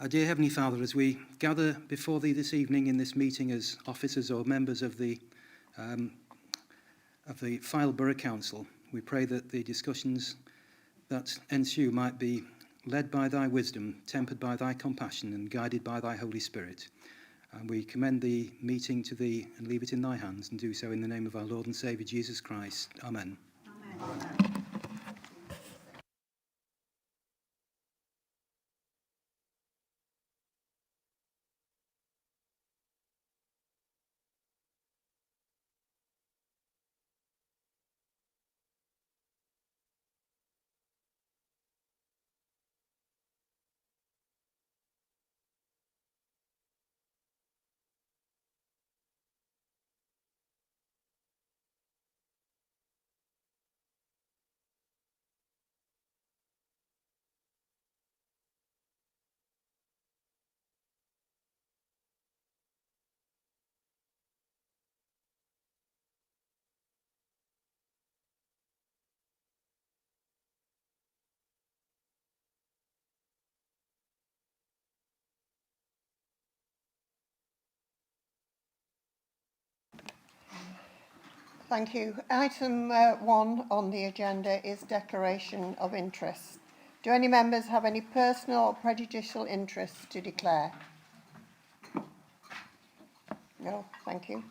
Our dear Heavenly Father, as we gather before Thee this evening in this meeting as officers or members of the Fylde Borough Council, we pray that the discussions that ensue might be led by Thy wisdom, tempered by Thy compassion, and guided by Thy Holy Spirit. And we commend the meeting to Thee and leave it in Thy hands, and do so in the name of our Lord and Saviour, Jesus Christ. Amen. Amen. Thank you. Item 1 on the agenda is declaration of interest. Do any members have any personal or prejudicial interests to declare? No, thank you.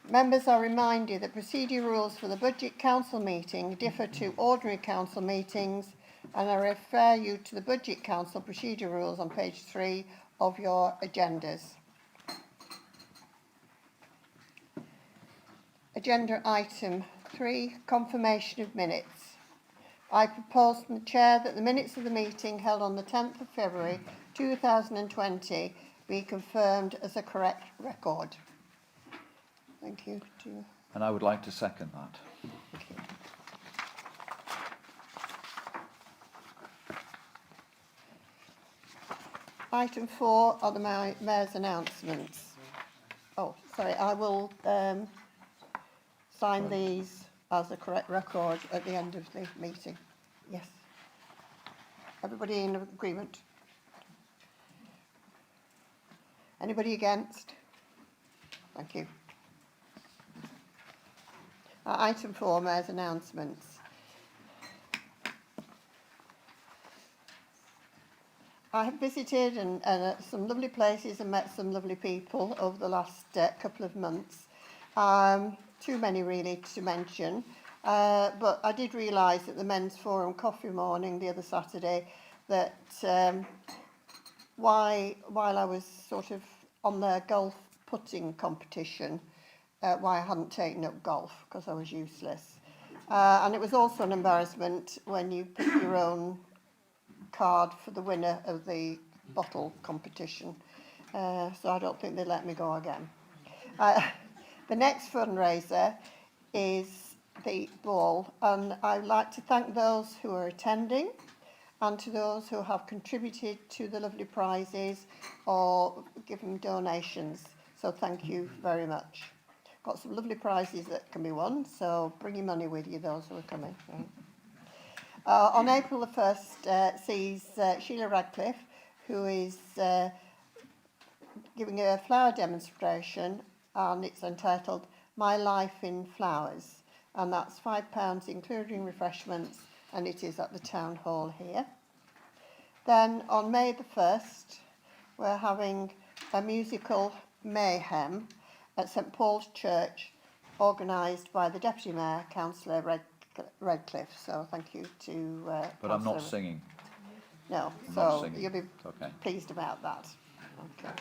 Members are reminded that procedure rules for the Budget Council meeting differ to ordinary council meetings, and I refer you to the Budget Council procedure rules on page 3 of your agendas. Agenda item 3, confirmation of minutes. I propose from the Chair that the minutes of the meeting held on the 10th of February 2020 be confirmed as a correct record. Thank you. And I would like to second that. Thank you. Item 4 are the Mayor's announcements. Oh, sorry, I will sign these as a correct record at the end of the meeting. Yes. Everybody in agreement? Anybody against? Thank you. Item 4, Mayor's announcements. I have visited some lovely places and met some lovely people over the last couple of months. Too many really to mention, but I did realise at the Men's Forum coffee morning the other Saturday that while I was sort of on the golf putting competition, why I hadn't taken up golf because I was useless. And it was also an embarrassment when you pick your own card for the winner of the bottle competition. So I don't think they let me go again. The next fundraiser is the ball, and I'd like to thank those who are attending and to those who have contributed to the lovely prizes or given donations. So thank you very much. Got some lovely prizes that can be won, so bring your money with you, those who are coming. On April the 1st sees Sheila Radcliffe, who is giving a flower demonstration, and it's entitled My Life in Flowers, and that's £5 including refreshments, and it is at the Town Hall here. Then on May the 1st we're having a musical mayhem at St Paul's Church, organised by the Deputy Mayor, Councillor Redcliffe. So thank you to But I'm not singing. No, I'm so not singing. you'll be Okay. pleased about that. Okay.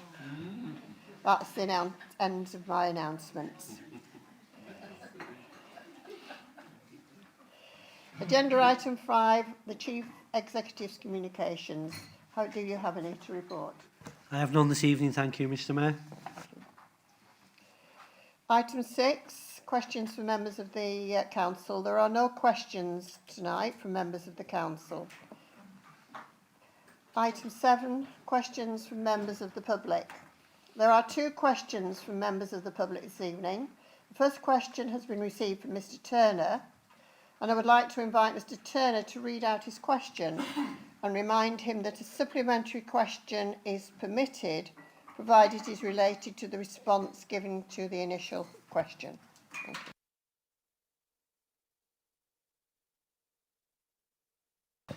That's the end of my announcements. Agenda item 5, the Chief Executive's communications. How do you have any to report? I have none this evening, thank you, Mr Mayor. Item 6, questions for members of the Council. There are no questions tonight from members of the Council. Item 7, questions from members of the public. There are 2 questions from members of the public this evening. The first question has been received from Mr Turner, and I would like to invite Mr Turner to read out his question and remind him that a supplementary question is permitted, provided it is related to the response given to the initial question. Thank you.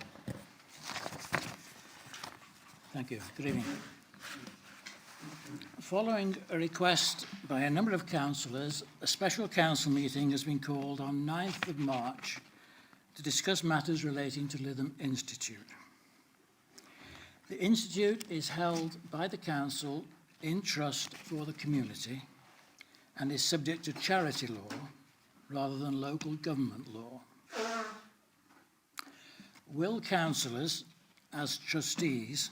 Thank you. Good evening. Following a request by a number of councillors, a special council meeting has been called on 9th of March to discuss matters relating to Lytham Institute. The Institute is held by the council in trust for the community and is subject to charity law rather than local government law. Will councillors, as trustees,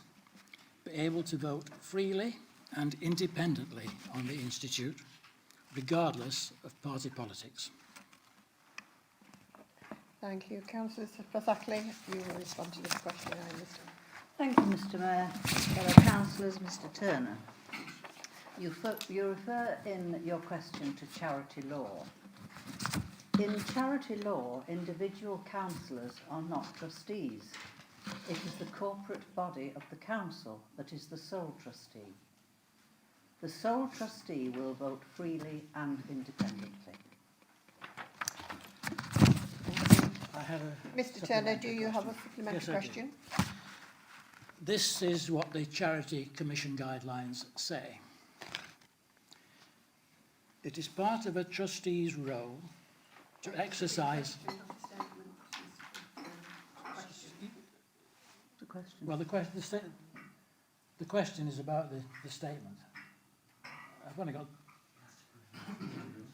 be able to vote freely and independently on the Institute, regardless of party politics? Thank you. Councillor Fazackley, you will respond to this question, I understand. Thank you, Mr Mayor. Fellow councillors, Mr Turner. You refer in your question to charity law. In charity law, individual councillors are not trustees. It is the corporate body of the council that is the sole trustee. The sole trustee will vote freely and independently. I have a Mr Turner, do supplementary you have a question. supplementary Yes, I do. question? This is what the Charity Commission guidelines say. It is part of a trustee's role to exercise... The question. Well, the question is about the statement. I've only got...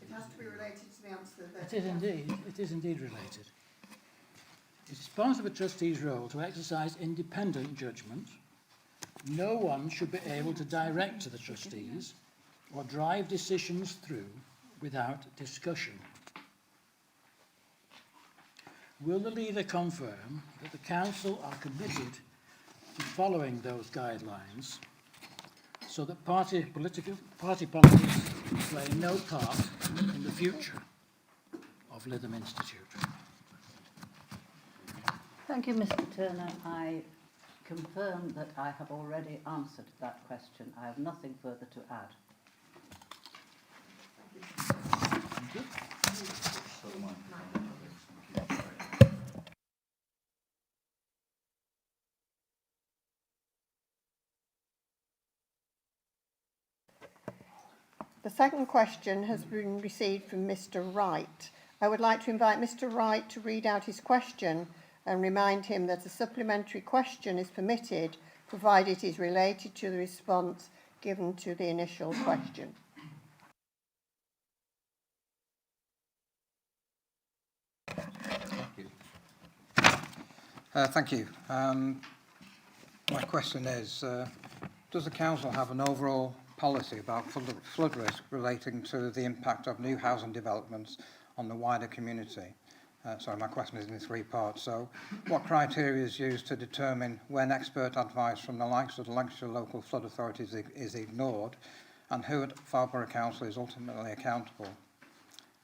It has to be related to the answer that... It is indeed related. It is part of a trustee's role to exercise independent judgment. No one should be able to direct to the trustees or drive decisions through without discussion. Will the leader confirm that the council are committed to following those guidelines so that party politics play no part in the future of Lytham Institute? Thank you, Mr Turner. I confirm that I have already answered that question. I have nothing further to add. The second question has been received from Mr Wright. I would like to invite Mr Wright to read out his question and remind him that a supplementary question is permitted, provided it is related to the response given to the initial question. Thank you. My question is, does the council have an overall policy about flood risk relating to the impact of new housing developments on the wider community? Sorry, my question is in 3 parts. So, what criteria is used to determine when expert advice from the likes of the Lancashire Local Flood Authorities is ignored, and who at Farnborough Council is ultimately accountable?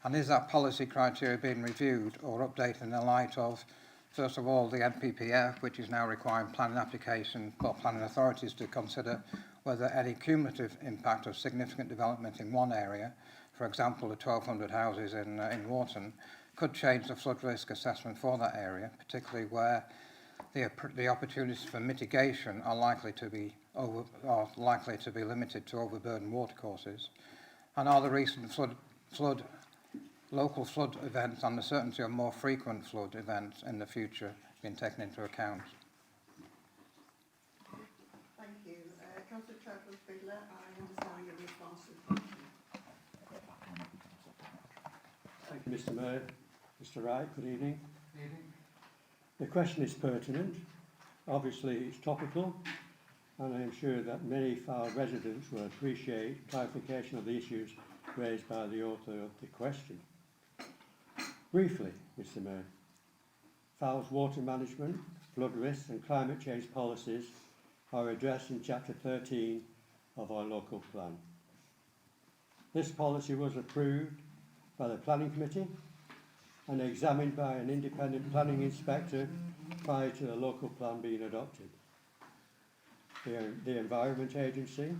And is that policy criteria being reviewed or updated in the light of, first of all, the NPPF, which is now requiring planning application for planning authorities to consider whether any cumulative impact of significant development in one area, for example, the 1,200 houses in Wharton, could change the flood risk assessment for that area, particularly where the opportunities for mitigation are likely to be limited to overburdened watercourses? And are the recent local flood events and the certainty of more frequent flood events in the future being taken into account? Thank you. Councillor Treadwell-Fidler, I understand your response to the question. Thank you, Mr Mayor. Mr Wright, good evening. Good evening. The question is pertinent. Obviously, it's topical, and I am sure that many Fylde residents will appreciate clarification of the issues raised by the author of the question. Briefly, Mr Mayor, Fylde's water management, flood risks and climate change policies are addressed in Chapter 13 of our local plan. This policy was approved by the Planning Committee and examined by an independent planning inspector prior to the local plan being adopted. The Environment Agency,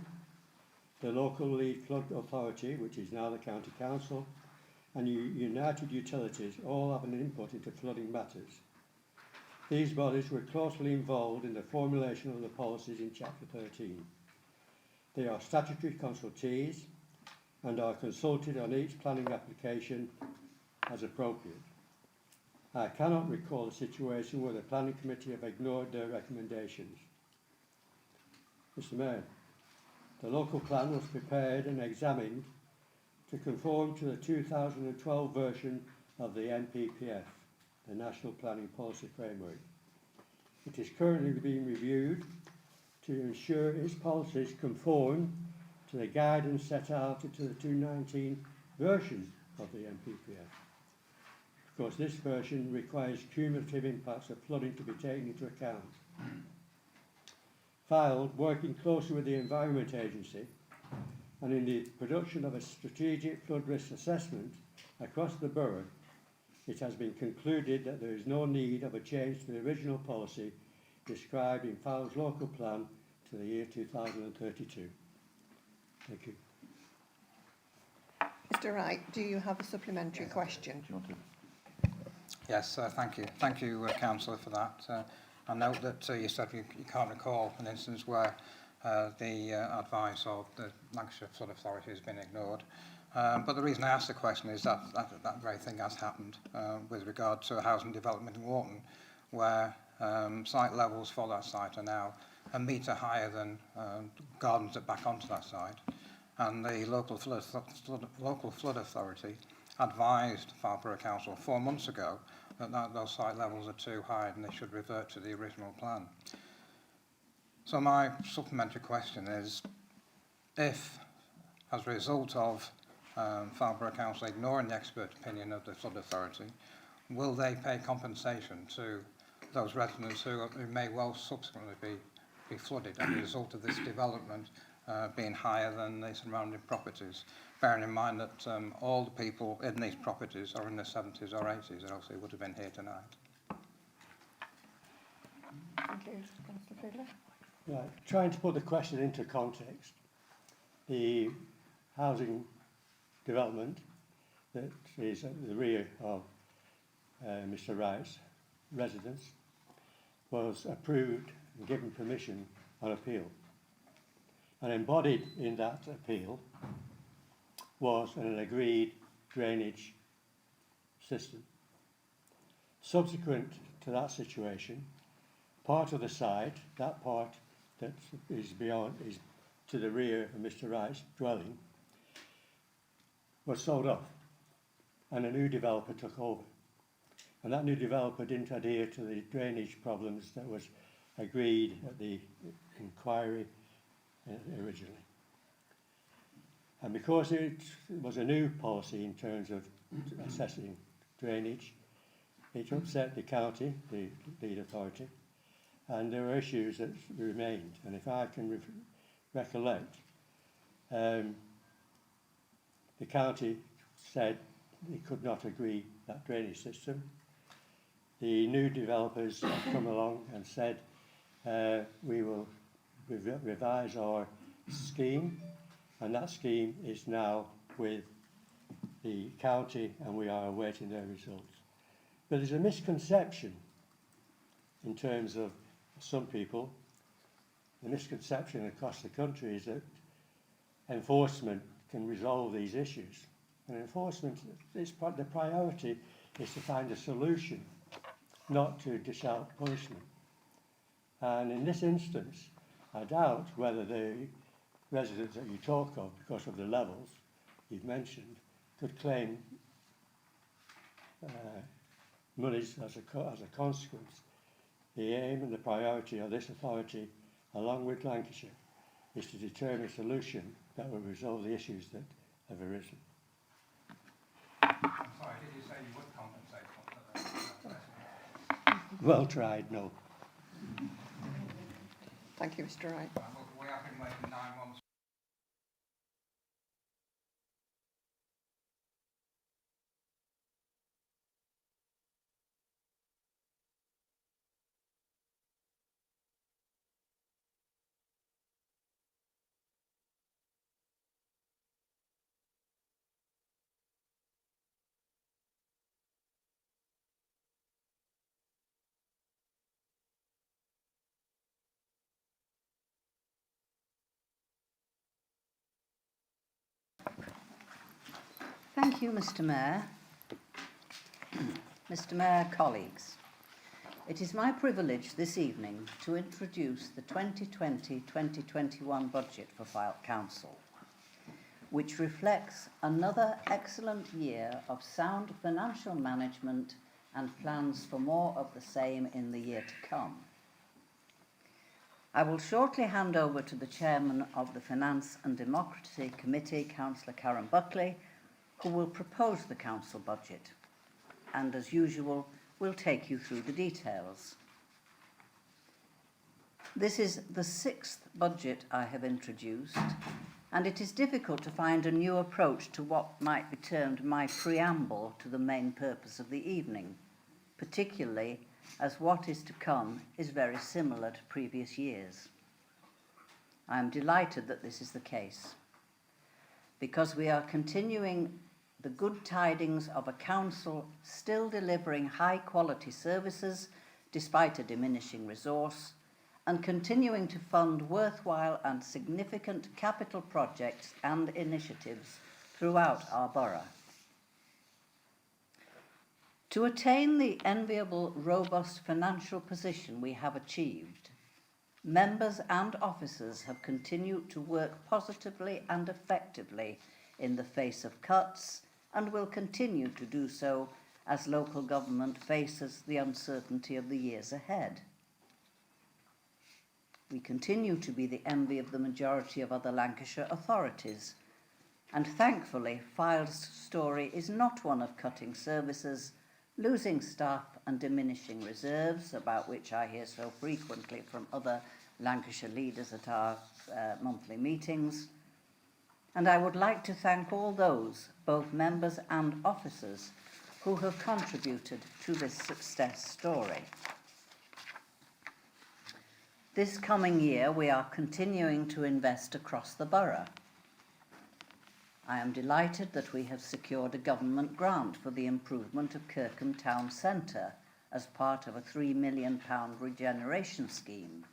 the local lead flood authority, which is now the County Council, and United Utilities all have an input into flooding matters. These bodies were closely involved in the formulation of the policies in Chapter 13. They are statutory consultees and are consulted on each planning application as appropriate. I cannot recall a situation where the Planning Committee have ignored their recommendations. Mr. Mayor, the local plan was prepared and examined to conform to the 2012 version of the NPPF, the National Planning Policy Framework. It is currently being reviewed to ensure its policies conform to the guidance set out to the 2019 version of the NPPF. Of course, this version requires cumulative impacts of flooding to be taken into account. Filed, working closely with the Environment Agency and in the production of a strategic flood risk assessment across the borough, it has been concluded that there is no need of a change to the original policy described in Fowles local plan to the year 2032. Thank you. Mr Wright, do you have a supplementary question? Do you want to? Yes, thank you. Thank you, Councillor, for that. I note that you said you can't recall an instance where the advice of the Lancashire Flood Authority has been ignored. But the reason I asked the question is that very thing has happened with regard to a housing development in Wharton, where site levels for that site are now a metre higher than gardens that back onto that site. And the local flood authority advised Farnborough Council 4 months ago that those site levels are too high and they should revert to the original plan. So my supplementary question is, if, as a result of Farnborough Council ignoring the expert opinion of the Flood Authority, will they pay compensation to those residents who may well subsequently be flooded as a result of this development being higher than the surrounding properties, bearing in mind that all the people in these properties are in their 70s or 80s, or else they would have been here tonight? Thank you, Councillor Fiedler. Right, trying to put the question into context, the housing development that is at the rear of Mr Wright's residence was approved and given permission on appeal. And embodied in that appeal was an agreed drainage system. Subsequent to that situation, part of the site, that part that is to the rear of Mr Wright's dwelling, was sold off and a new developer took over. And that new developer didn't adhere to the drainage problems that was agreed at the inquiry originally. And because it was a new policy in terms of assessing drainage, it upset the county, the lead authority, and there were issues that remained. And if I can recollect, the county said it could not agree that drainage system. The new developers have come along and said we will revise our scheme, and that scheme is now with the county and we are awaiting their results. But there's a misconception in terms of some people. The misconception across the country is that enforcement can resolve these issues. And enforcement, the priority is to find a solution, not to dish out punishment. And in this instance, I doubt whether the residents that you talk of, because of the levels you've mentioned, could claim monies as a consequence. The aim and the priority of this authority, along with Lancashire, is to determine a solution that will resolve the issues that have arisen. I'm sorry, did you say you would compensate? Well tried, no. Thank you, Mr Wright. We have been waiting 9 months. Thank you, Mr. Mayor. Mr. Mayor, colleagues, it is my privilege this evening to introduce the 2020-2021 budget for Fylde Council, which reflects another excellent year of sound financial management and plans for more of the same in the year to come. I will shortly hand over to the Chairman of the Finance and Democracy Committee, Councillor Karen Buckley, who will propose the Council budget, and as usual, will take you through the details. This is the 6th budget I have introduced, and it is difficult to find a new approach to what might be termed my preamble to the main purpose of the evening, particularly as what is to come is very similar to previous years. I am delighted that this is the case, because we are continuing the good tidings of a council still delivering high-quality services despite a diminishing resource, and continuing to fund worthwhile and significant capital projects and initiatives throughout our borough. To attain the enviable, robust financial position we have achieved, members and officers have continued to work positively and effectively in the face of cuts, and will continue to do so as local government faces the uncertainty of the years ahead. We continue to be the envy of the majority of other Lancashire authorities, and thankfully Fylde's story is not one of cutting services, losing staff and diminishing reserves, about which I hear so frequently from other Lancashire leaders at our monthly meetings. And I would like to thank all those, both members and officers, who have contributed to this success story. This coming year, we are continuing to invest across the borough. I am delighted that we have secured a government grant for the improvement of Kirkham Town Centre as part of a £3 million regeneration scheme.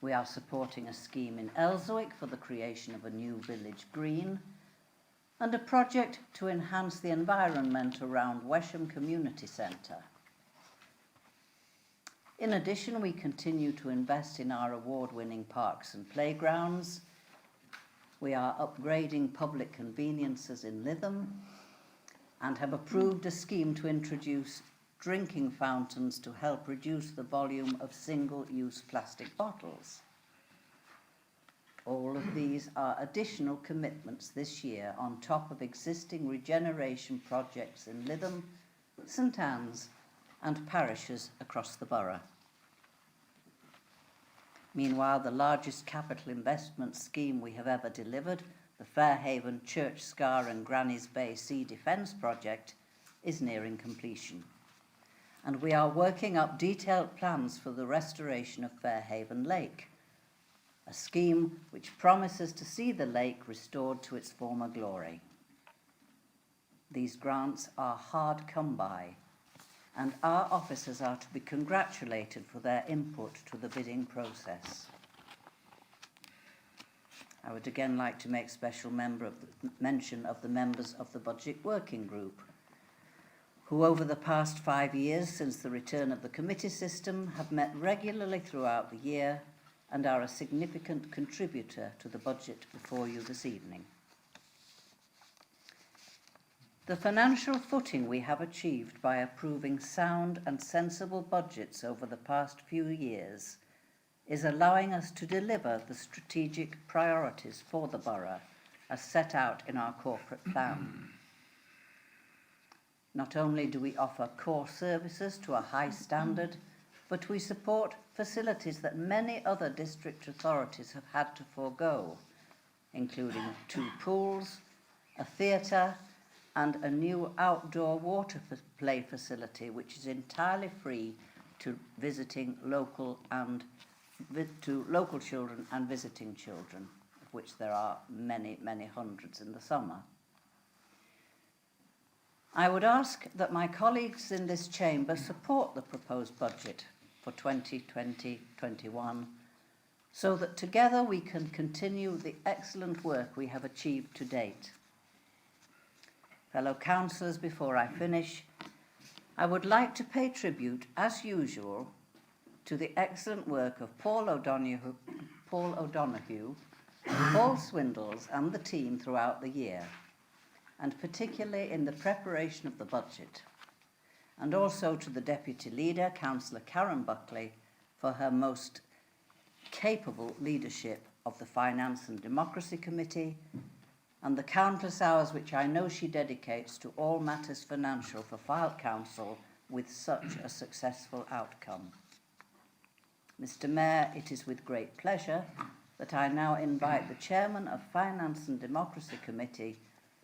We are supporting a scheme in Elswick for the creation of a new village green, and a project to enhance the environment around Wesham Community Centre. In addition, we continue to invest in our award-winning parks and playgrounds. We are upgrading public conveniences in Lytham and have approved a scheme to introduce drinking fountains to help reduce the volume of single-use plastic bottles. All of these are additional commitments this year on top of existing regeneration projects in Lytham, St Anne's and parishes across the borough. Meanwhile, the largest capital investment scheme we have ever delivered, the Fairhaven Church Scar and Granny's Bay Sea Defence Project, is nearing completion. And we are working up detailed plans for the restoration of Fairhaven Lake, a scheme which promises to see the lake restored to its former glory. These grants are hard come by, and our officers are to be congratulated for their input to the bidding process. I would again like to make special mention of the members of the Budget Working Group, who over the past 5 years since the return of the committee system have met regularly throughout the year and are a significant contributor to the budget before you this evening. The financial footing we have achieved by approving sound and sensible budgets over the past few years is allowing us to deliver the strategic priorities for the borough as set out in our corporate plan. Not only do we offer core services to a high standard, but we support facilities that many other district authorities have had to forego, including 2 pools, a theatre, and a new outdoor water play facility, which is entirely free to local children and visiting children, of which there are many, many hundreds in the summer. I would ask that my colleagues in this chamber support the proposed budget for 2020-21, so that together we can continue the excellent work we have achieved to date. Fellow councillors, before I finish, I would like to pay tribute, as usual, to the excellent work of Paul O'Donoghue, Paul Swindles and the team throughout the year, and particularly in the preparation of the budget, and also to the Deputy Leader, Councillor Karen Buckley, for her most capable leadership of the Finance and Democracy Committee, and the countless hours which I know she dedicates to all matters financial for Fylde Council with such a successful outcome. Mr. Mayor, it is with great pleasure that I now invite the Chairman of Finance and Democracy Committee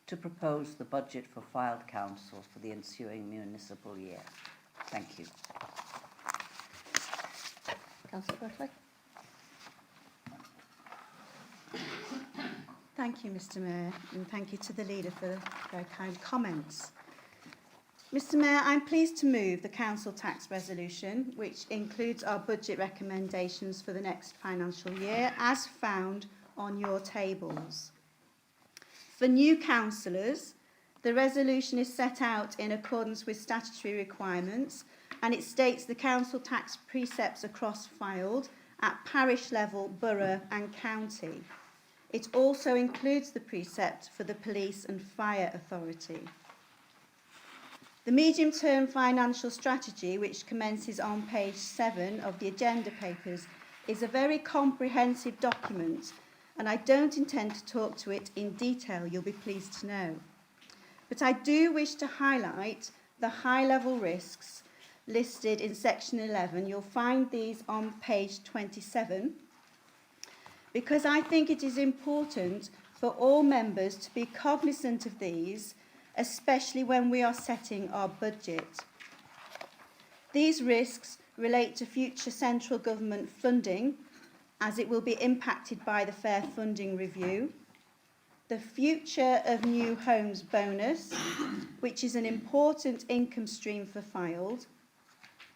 to propose the budget for Fylde Council for the ensuing municipal year. Thank you. Councillor Buckley. Thank you, Mr. Mayor, and thank you to the Leader for the very kind comments. Mr. Mayor, I'm pleased to move the Council Tax Resolution, which includes our budget recommendations for the next financial year, as found on your tables. For new councillors, the resolution is set out in accordance with statutory requirements, and it states the council tax precepts across Fylde at parish level, borough and county. It also includes the precept for the Police and Fire Authority. The medium-term financial strategy, which commences on page 7 of the agenda papers, is a very comprehensive document, and I don't intend to talk to it in detail, you'll be pleased to know. But I do wish to highlight the high-level risks listed in section 11. You'll find these on page 27, because I think it is important for all members to be cognizant of these, especially when we are setting our budget. These risks relate to future central government funding, as it will be impacted by the Fair Funding Review, the future of New Homes Bonus, which is an important income stream for Fylde,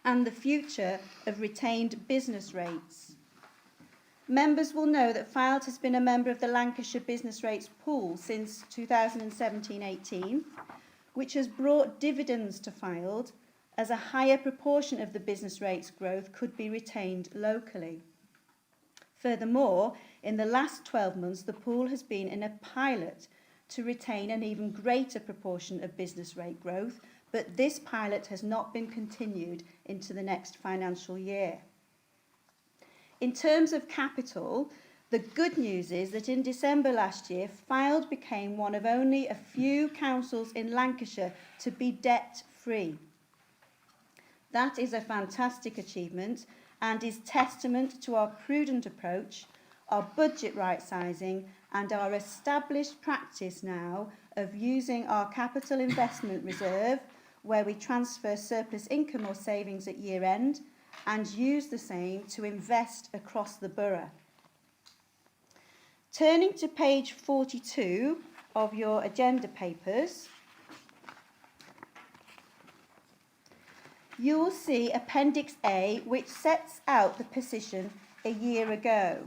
and the future of retained business rates. Members will know that Fylde has been a member of the Lancashire Business Rates Pool since 2017-18, which has brought dividends to Fylde, as a higher proportion of the business rates growth could be retained locally. Furthermore, in the last 12 months, the pool has been in a pilot to retain an even greater proportion of business rate growth, but this pilot has not been continued into the next financial year. In terms of capital, the good news is that in December last year, Fylde became one of only a few councils in Lancashire to be debt-free. That is a fantastic achievement and is testament to our prudent approach, our budget right-sizing, and our established practice now of using our capital investment reserve, where we transfer surplus income or savings at year-end, and use the same to invest across the borough. Turning to page 42 of your agenda papers, you will see Appendix A, which sets out the position a year ago.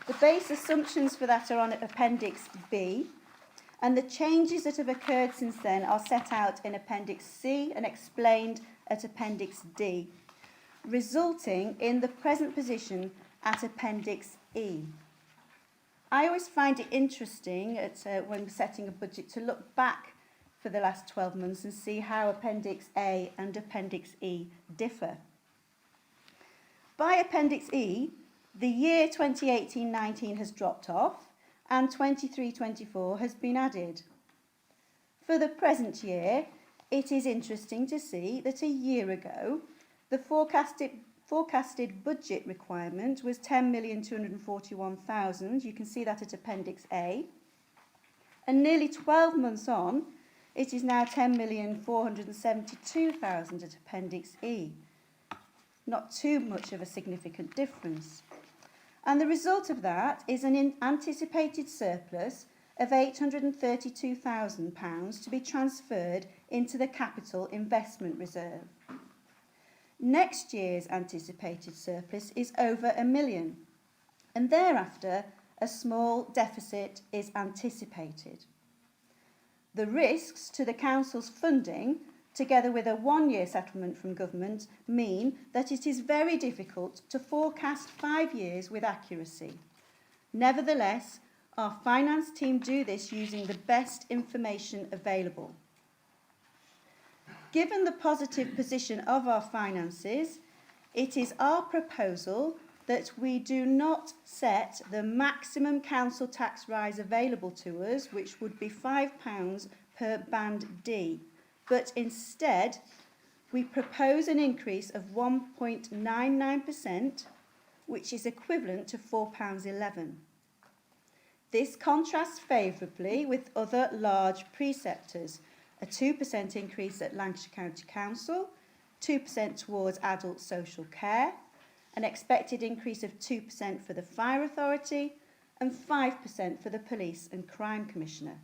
The base assumptions for that are on Appendix B, and the changes that have occurred since then are set out in Appendix C and explained at Appendix D, resulting in the present position at Appendix E. I always find it interesting when setting a budget to look back for the last 12 months and see how Appendix A and Appendix E differ. By Appendix E, the year 2018-19 has dropped off and 23-24 has been added. For the present year, it is interesting to see that a year ago, the forecasted budget requirement was 10,241,000. You can see that at Appendix A. And nearly 12 months on, it is now 10,472,000 at Appendix E. Not too much of a significant difference. And the result of that is an anticipated surplus of £832,000 to be transferred into the Capital Investment Reserve. Next year's anticipated surplus is over £1 million, and thereafter a small deficit is anticipated. The risks to the council's funding, together with a one-year settlement from government, mean that it is very difficult to forecast 5 years with accuracy. Nevertheless, our finance team do this using the best information available. Given the positive position of our finances, it is our proposal that we do not set the maximum council tax rise available to us, which would be £5 per band D, but instead we propose an increase of 1.99%, which is equivalent to £4.11. This contrasts favourably with other large preceptors, a 2% increase at Lancashire County Council, 2% towards adult social care, an expected increase of 2% for the Fire Authority and 5% for the Police and Crime Commissioner.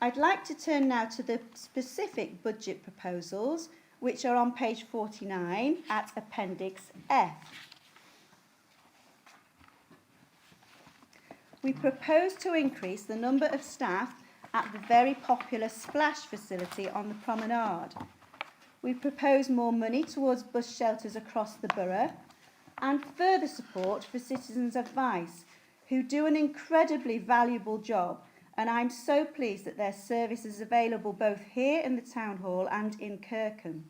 I'd like to turn now to the specific budget proposals, which are on page 49 at Appendix F. We propose to increase the number of staff at the very popular Splash facility on the promenade. We propose more money towards bus shelters across the borough and further support for Citizens Advice, who do an incredibly valuable job, and I'm so pleased that their service is available both here in the Town Hall and in Kirkham.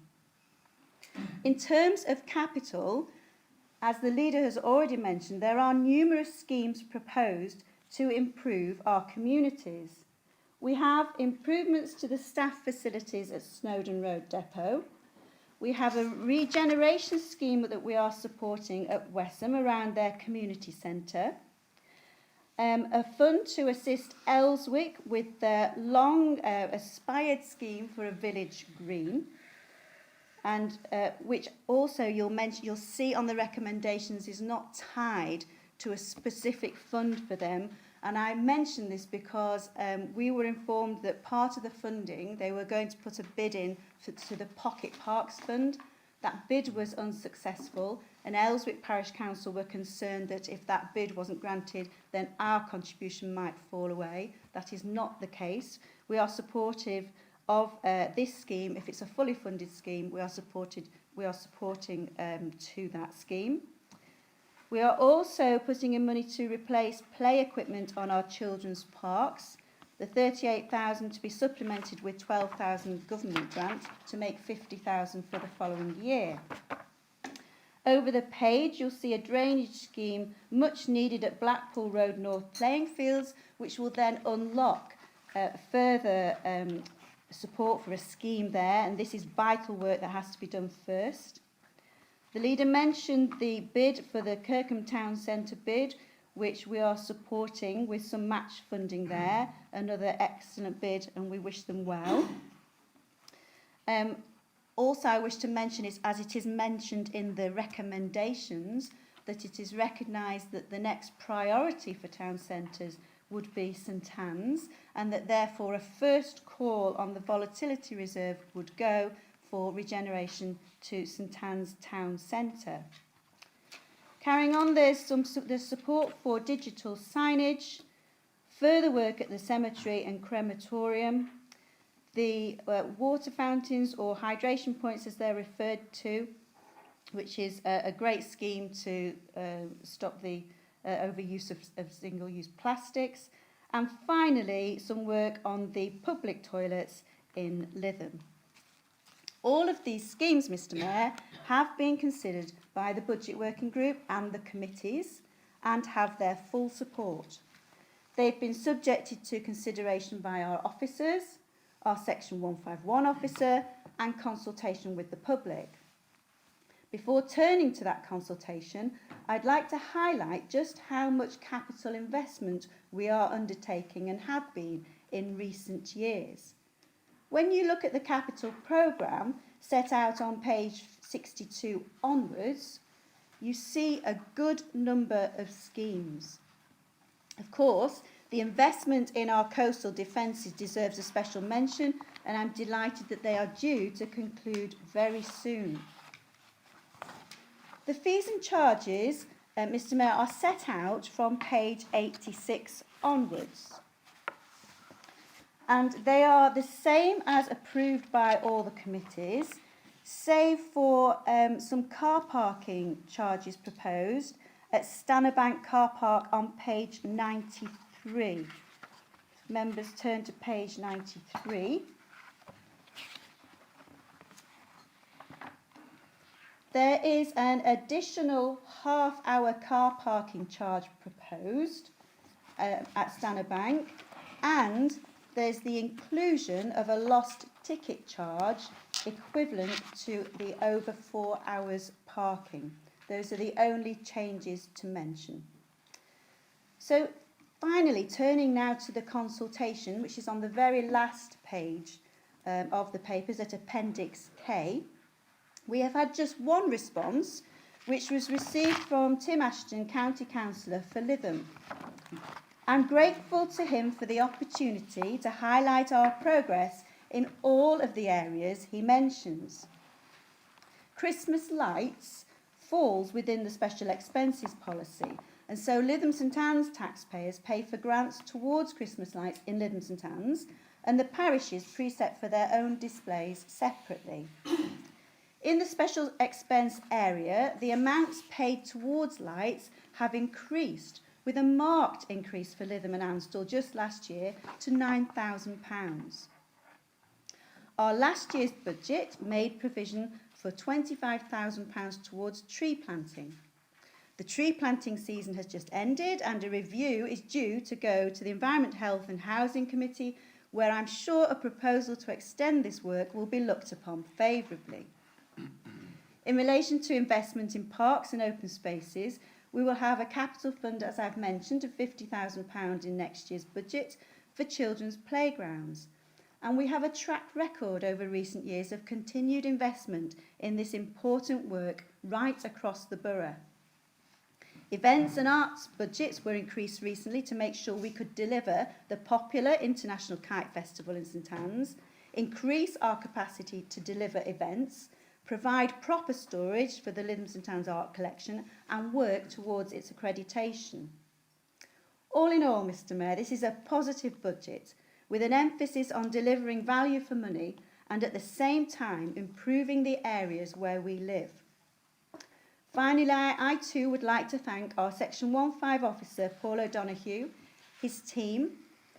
In terms of capital, as the leader has already mentioned, there are numerous schemes proposed to improve our communities. We have improvements to the staff facilities at Snowdon Road Depot. We have a regeneration scheme that we are supporting at Wesham around their community centre. A fund to assist Elswick with their long aspired scheme for a village green, and which also you'll see on the recommendations is not tied to a specific fund for them. And I mention this because we were informed that part of the funding, they were going to put a bid in to the Pocket Parks Fund. That bid was unsuccessful, and Elswick Parish Council were concerned that if that bid wasn't granted, then our contribution might fall away. That is not the case. We are supportive of this scheme. If it's a fully funded scheme, we are supporting to that scheme. We are also putting in money to replace play equipment on our children's parks. The 38,000 to be supplemented with 12,000 government grant to make 50,000 for the following year. Over the page, you'll see a drainage scheme much needed at Blackpool Road North playing fields, which will then unlock further support for a scheme there, and this is vital work that has to be done first. The leader mentioned the bid for the Kirkham Town Centre bid, which we are supporting with some match funding there. Another excellent bid, and we wish them well. Also, I wish to mention is, as it is mentioned in the recommendations, that it is recognised that the next priority for town centres would be St Anne's, and that therefore a first call on the volatility reserve would go for regeneration to St Anne's Town Centre. Carrying on, there's support for digital signage, further work at the cemetery and crematorium, the water fountains or hydration points as they're referred to, which is a great scheme to stop the overuse of single-use plastics, and finally some work on the public toilets in Lytham. All of these schemes, Mr Mayor, have been considered by the Budget Working Group and the committees and have their full support. They've been subjected to consideration by our officers, our Section 151 officer, and consultation with the public. Before turning to that consultation, I'd like to highlight just how much capital investment we are undertaking and have been in recent years. When you look at the capital programme set out on page 62 onwards, you see a good number of schemes. Of course, the investment in our coastal defences deserves a special mention, and I'm delighted that they are due to conclude very soon. The fees and charges, Mr Mayor, are set out from page 86 onwards. and they are the same as approved by all the committees, save for some car parking charges proposed at Stannerbank Car Park on page 93. Members turn to page 93. There is an additional half-hour car parking charge proposed at Stannerbank, and there's the inclusion of a lost ticket charge equivalent to the over 4 hours parking. Those are the only changes to mention. So finally, turning now to the consultation, which is on the very last page of the papers at Appendix K. We have had just one response, which was received from Tim Ashton, County Councillor for Lytham. I'm grateful to him for the opportunity to highlight our progress in all of the areas he mentions. Christmas lights falls within the special expenses policy, and so Lytham St Anne's taxpayers pay for grants towards Christmas lights in Lytham St Anne's, and the parishes preset for their own displays separately. In the special expense area, the amounts paid towards lights have increased, with a marked increase for Lytham and Ansdell just last year to £9,000. Our last year's budget made provision for £25,000 towards tree planting. The tree planting season has just ended, and a review is due to go to the Environment, Health and Housing Committee, where I'm sure a proposal to extend this work will be looked upon favourably. In relation to investment in parks and open spaces, we will have a capital fund, as I've mentioned, of £50,000 in next year's budget for children's playgrounds. And we have a track record over recent years of continued investment in this important work right across the borough. Events and arts budgets were increased recently to make sure we could deliver the popular International Kite Festival in St Anne's, increase our capacity to deliver events, provide proper storage for the Lytham St Anne's art collection, and work towards its accreditation. All in all, Mr Mayor, this is a positive budget with an emphasis on delivering value for money and at the same time improving the areas where we live. Finally, I too would like to thank our Section 15 officer, Paul O'Donoghue, his team,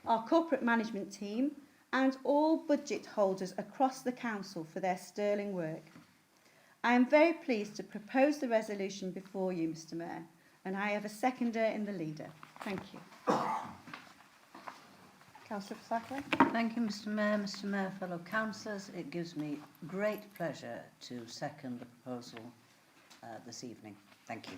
our corporate management team, and all budget holders across the council for their sterling work. I am very pleased to propose the resolution before you, Mr Mayor, and I have a seconder in the leader. Thank you. Councillor Fisackerley. Thank you, Mr Mayor, fellow councillors. It gives me great pleasure to second the proposal this evening. Thank you.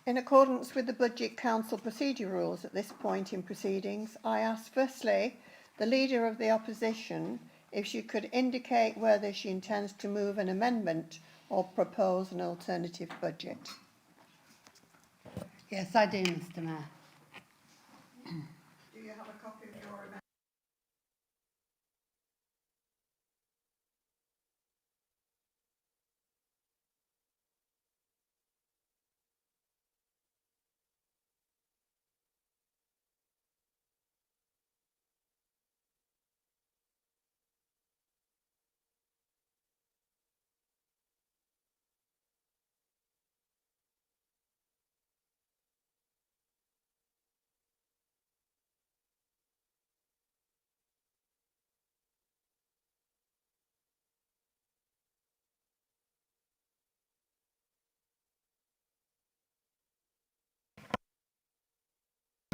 In accordance with the Budget Council procedure rules at this point in proceedings, I ask firstly the Leader of the Opposition if she could indicate whether she intends to move an amendment or propose an alternative budget. Yes, I do, Mr Mayor. Do you have a copy of your amendment?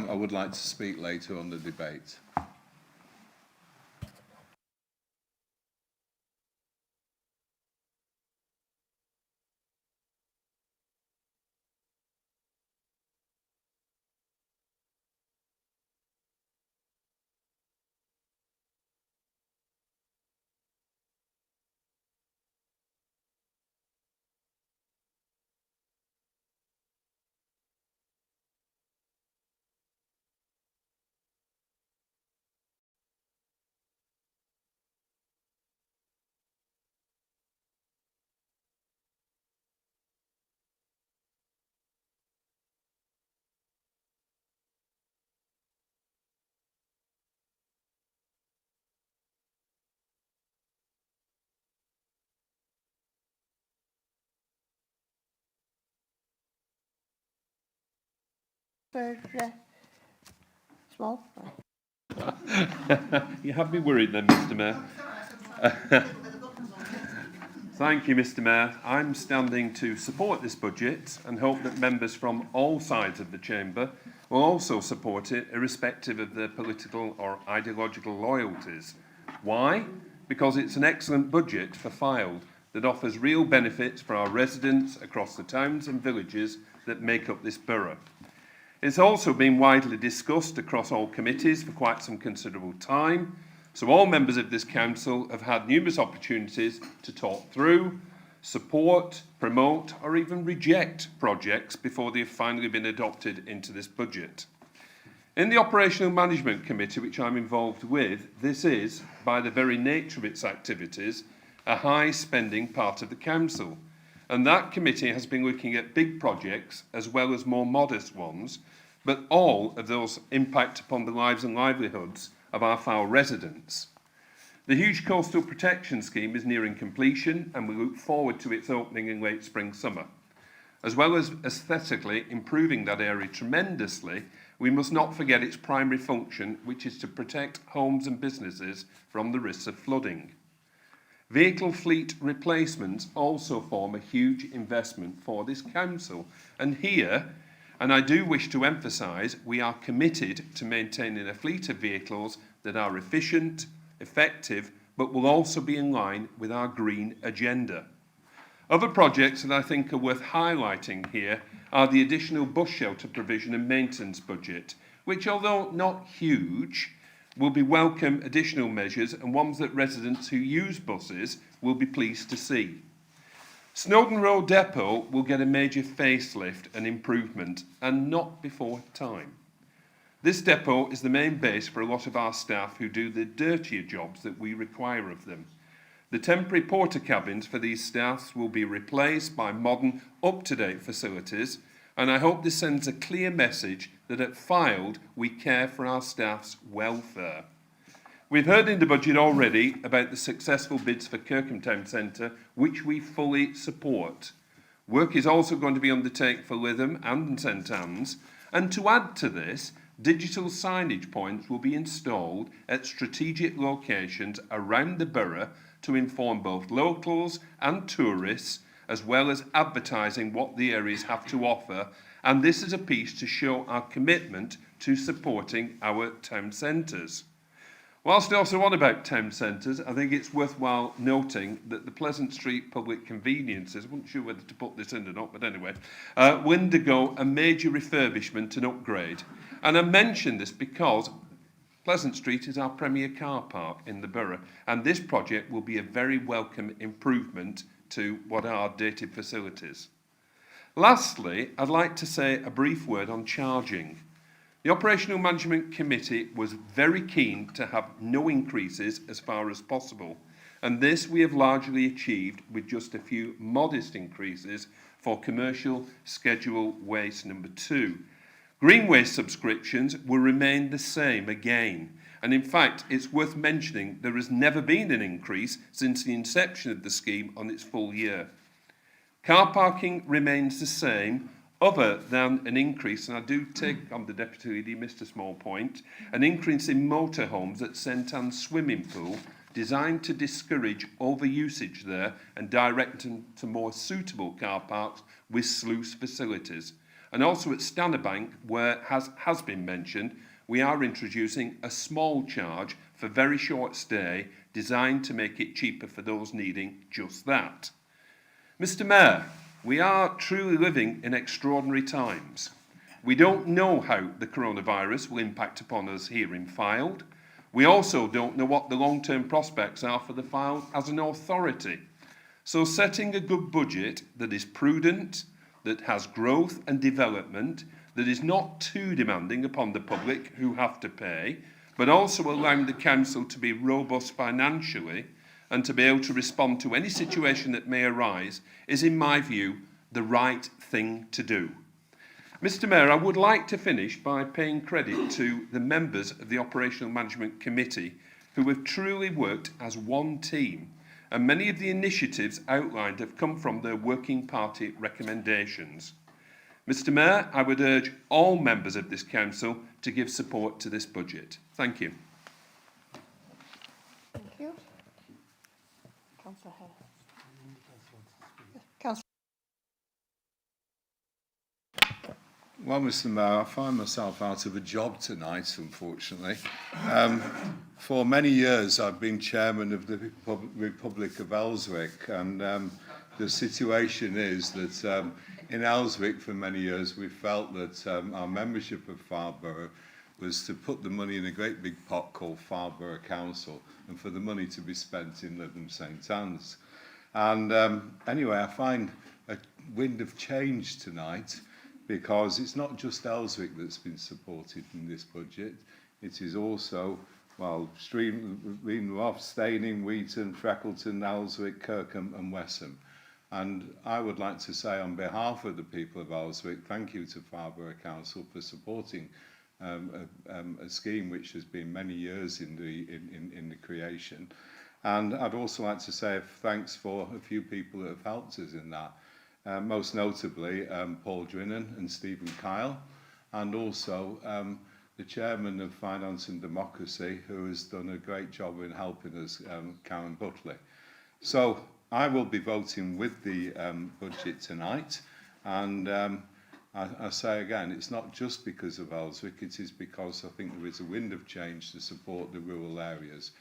I would like to speak later on the debate. For small? You have me worried then, Mr. Mayor. Thank you, Mr. Mayor. I'm standing to support this budget and hope that members from all sides of the chamber will also support it, irrespective of their political or ideological loyalties. Why? Because it's an excellent budget for Fylde that offers real benefits for our residents across the towns and villages that make up this borough. It's also been widely discussed across all committees for quite some considerable time, so all members of this council have had numerous opportunities to talk through, support, promote or even reject projects before they have finally been adopted into this budget. In the Operational Management Committee, which I'm involved with, this is, by the very nature of its activities, a high spending part of the council. And that committee has been looking at big projects as well as more modest ones, but all of those impact upon the lives and livelihoods of our Fylde residents. The huge coastal protection scheme is nearing completion and we look forward to its opening in late spring-summer. As well as aesthetically improving that area tremendously, we must not forget its primary function, which is to protect homes and businesses from the risks of flooding. Vehicle fleet replacements also form a huge investment for this council. And here, and I do wish to emphasise, we are committed to maintaining a fleet of vehicles that are efficient, effective, but will also be in line with our green agenda. Other projects that I think are worth highlighting here are the additional bus shelter provision and maintenance budget, which, although not huge, will be welcome additional measures and ones that residents who use buses will be pleased to see. Snowdon Road Depot will get a major facelift and improvement, and not before time. This depot is the main base for a lot of our staff who do the dirtier jobs that we require of them. The temporary porter cabins for these staffs will be replaced by modern, up-to-date facilities, and I hope this sends a clear message that at Fylde we care for our staff's welfare. We've heard in the budget already about the successful bids for Kirkham Town Centre, which we fully support. Work is also going to be undertaken for Lytham and St Anne's, and to add to this, digital signage points will be installed at strategic locations around the borough to inform both locals and tourists, as well as advertising what the areas have to offer, and this is a piece to show our commitment to supporting our town centres. Whilst also on about town centres, I think it's worthwhile noting that the Pleasant Street Public Conveniences, I wasn't sure whether to put this in or not, but anyway, will undergo a major refurbishment and upgrade. And I mention this because Pleasant Street is our premier car park in the borough, and this project will be a very welcome improvement to what are dated facilities. Lastly, I'd like to say a brief word on charging. The Operational Management Committee was very keen to have no increases as far as possible, and this we have largely achieved with just a few modest increases for commercial schedule waste number 2. Green waste subscriptions will remain the same again, and in fact it's worth mentioning there has never been an increase since the inception of the scheme on its full year. Car parking remains the same, other than an increase, and I do take on the Deputy Leader, he missed a small point, an increase in motorhomes at St Anne's swimming pool, designed to discourage overusage there and direct them to more suitable car parks with sluice facilities. And also at Stannerbank, where has been mentioned, we are introducing a small charge for very short stay, designed to make it cheaper for those needing just that. Mr. Mayor, we are truly living in extraordinary times. We don't know how the coronavirus will impact upon us here in Fylde. We also don't know what the long-term prospects are for the Fylde as an authority. So setting a good budget that is prudent, that has growth and development, that is not too demanding upon the public who have to pay, but also allowing the council to be robust financially and to be able to respond to any situation that may arise is, in my view, the right thing to do. Mr. Mayor, I would like to finish by paying credit to the members of the Operational Management Committee who have truly worked as one team, and many of the initiatives outlined have come from their working party recommendations. Mr Mayor, I would urge all members of this council to give support to this budget. Thank you. Thank you. Councillor Hare. Councillor. Well, Mr Mayor, I find myself out of a job tonight, unfortunately. For many years, I've been chairman of the Republic of Ellswick, and the situation is that in Ellswick for many years we felt that our membership of Farborough was to put the money in a great big pot called Farborough Council and for the money to be spent in Lytham St Anne's. And anyway, I find a wind of change tonight, because it's not just Ellswick that's been supported in this budget. It is also, well, Streamloft, Staining, Wheaton, Freckleton, Ellswick, Kirkham and Wesham. And I would like to say on behalf of the people of Ellswick, thank you to Farborough Council for supporting a scheme which has been many years in the creation. And I'd also like to say thanks for a few people that have helped us in that. Most notably Paul Drinan and Stephen Kyle, and also the chairman of Finance and Democracy, who has done a great job in helping us, Karen Butley. So I will be voting with the budget tonight, and I say again, it's not just because of Ellswick, it is because I think there is a wind of change to support the rural areas.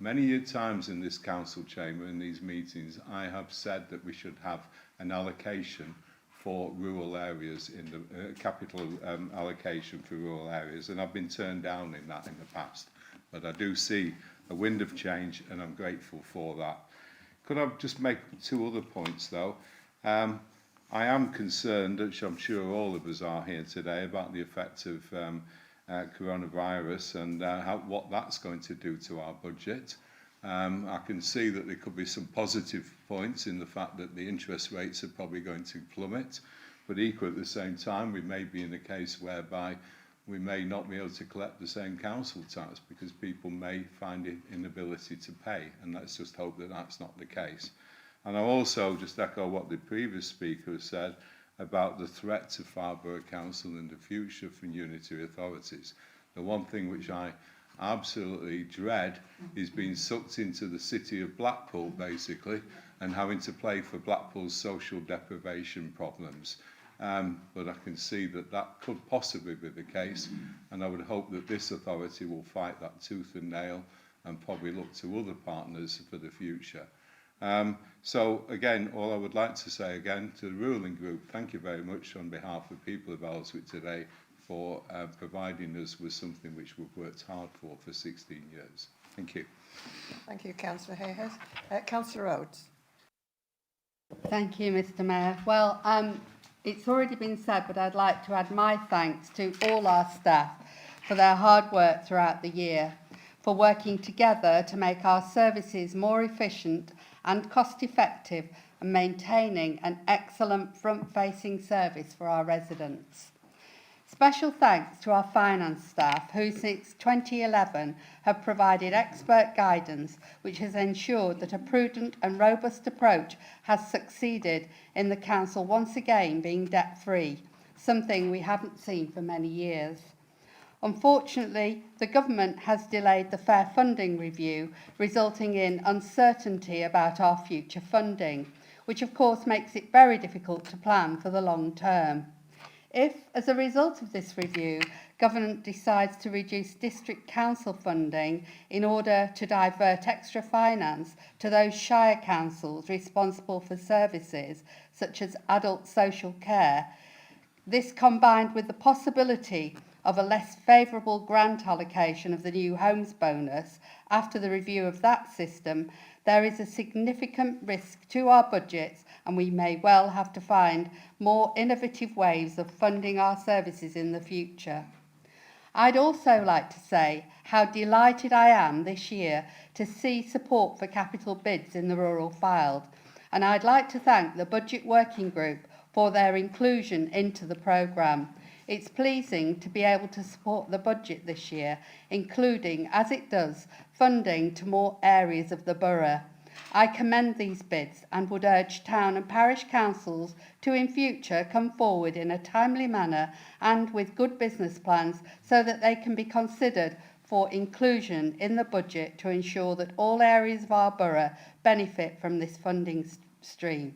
Many times in this council chamber, in these meetings, I have said that we should have an allocation for rural areas, in the capital allocation for rural areas, and I've been turned down in that in the past. But I do see a wind of change, and I'm grateful for that. Could I just make two other points, though? I am concerned, which I'm sure all of us are here today, about the effect of coronavirus and what that's going to do to our budget. I can see that there could be some positive points in the fact that the interest rates are probably going to plummet, but equally at the same time we may be in a case whereby we may not be able to collect the same council tax because people may find an inability to pay, and let's just hope that that's not the case. And I'll also just echo what the previous speaker has said about the threat to Farborough Council in the future from unitary authorities. The one thing which I absolutely dread is being sucked into the city of Blackpool, basically, and having to play for Blackpool's social deprivation problems. But I can see that that could possibly be the case, and I would hope that this authority will fight that tooth and nail and probably look to other partners for the future. So again, all I would like to say again to the ruling group, thank you very much on behalf of people of Ellswick today for providing us with something which we've worked hard for 16 years. Thank you. Thank you, Councillor Hayes. Councillor Rhodes. Thank you, Mr Mayor. Well, it's already been said, but I'd like to add my thanks to all our staff for their hard work throughout the year, for working together to make our services more efficient and cost-effective and maintaining an excellent front-facing service for our residents. Special thanks to our finance staff who since 2011 have provided expert guidance which has ensured that a prudent and robust approach has succeeded in the council once again being debt-free, something we haven't seen for many years. Unfortunately, the government has delayed the fair funding review, resulting in uncertainty about our future funding, which of course makes it very difficult to plan for the long term. If, as a result of this review, government decides to reduce district council funding in order to divert extra finance to those shire councils responsible for services such as adult social care, this combined with the possibility of a less favourable grant allocation of the new homes bonus after the review of that system, there is a significant risk to our budgets, and we may well have to find more innovative ways of funding our services in the future. I'd also like to say how delighted I am this year to see support for capital bids in the rural fylde, and I'd like to thank the Budget Working Group for their inclusion into the programme. It's pleasing to be able to support the budget this year, including, as it does, funding to more areas of the borough. I commend these bids and would urge town and parish councils to in future come forward in a timely manner and with good business plans so that they can be considered for inclusion in the budget to ensure that all areas of our borough benefit from this funding stream.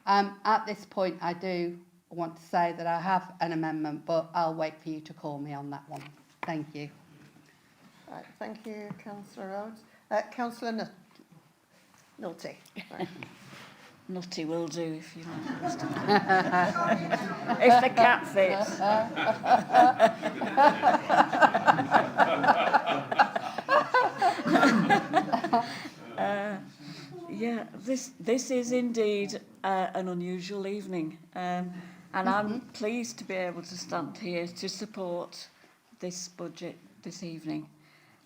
At this point, I do want to say that I have an amendment, but I'll wait for you to call me on that one. Thank you. Right, thank you, Councillor Rhodes. Councillor Nulty. Right. Nutty will do if you like. If the cat fits. Yeah, this is indeed an unusual evening, and I'm pleased to be able to stand here to support this budget this evening.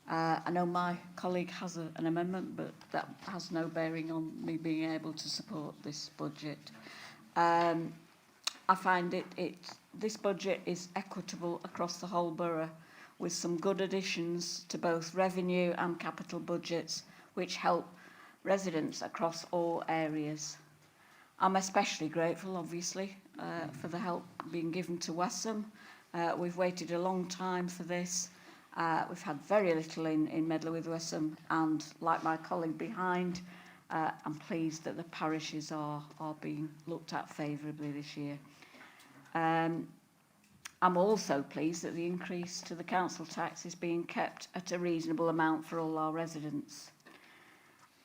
I know my colleague has an amendment, but that has no bearing on me being able to support this budget. I find this budget is equitable across the whole borough, with some good additions to both revenue and capital budgets, which help residents across all areas. I'm especially grateful, obviously, for the help being given to Wessam. We've waited a long time for this. We've had very little in Medley with Wessam, and like my colleague behind, I'm pleased that the parishes are being looked at favourably this year. I'm also pleased that the increase to the council tax is being kept at a reasonable amount for all our residents.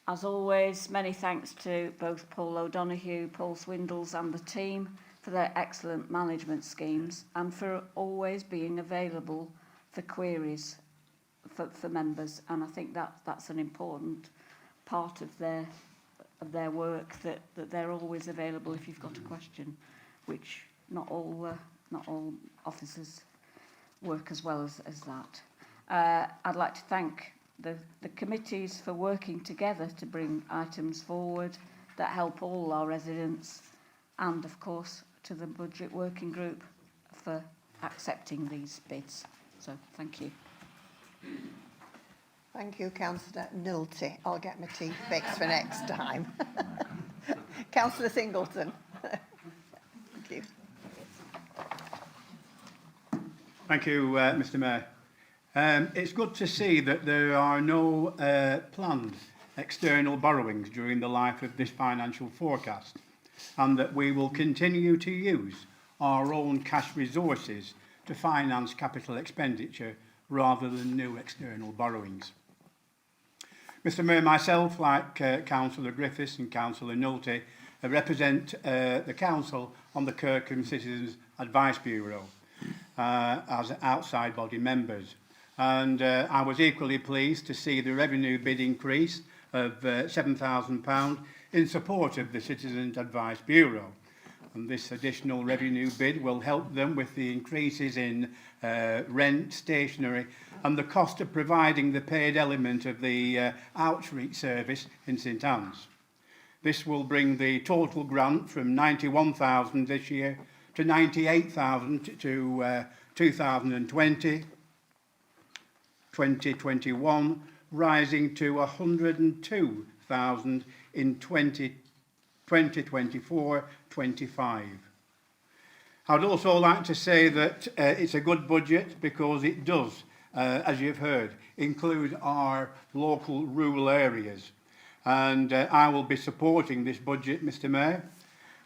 As always, many thanks to both Paul O'Donoghue, Paul Swindles and the team for their excellent management schemes and for always being available for queries for members. And I think that's an important part of their work, that they're always available if you've got a question, which not all officers work as well as that. I'd like to thank the committees for working together to bring items forward that help all our residents, and of course to the budget working group for accepting these bids. So thank you. Thank you, Councillor Nulty. I'll get my teeth fixed for next time. Councillor Singleton. Thank you. Thank you, Mr Mayor. It's good to see that there are no planned external borrowings during the life of this financial forecast, and that we will continue to use our own cash resources to finance capital expenditure rather than new external borrowings. Mr Mayor, myself, like Councillor Griffiths and Councillor Nulty, represent the Council on the Kirkham Citizens Advice Bureau as outside body members. And I was equally pleased to see the revenue bid increase of £7,000 in support of the Citizens Advice Bureau. And this additional revenue bid will help them with the increases in rent, stationery and the cost of providing the paid element of the outreach service in St Anne's. This will bring the total grant from £91,000 this year to £98,000 to 2021, rising to £102,000 in 2024-25. I would also like to say that it's a good budget because it does, as you've heard, include our local rural areas. And I will be supporting this budget, Mr Mayor.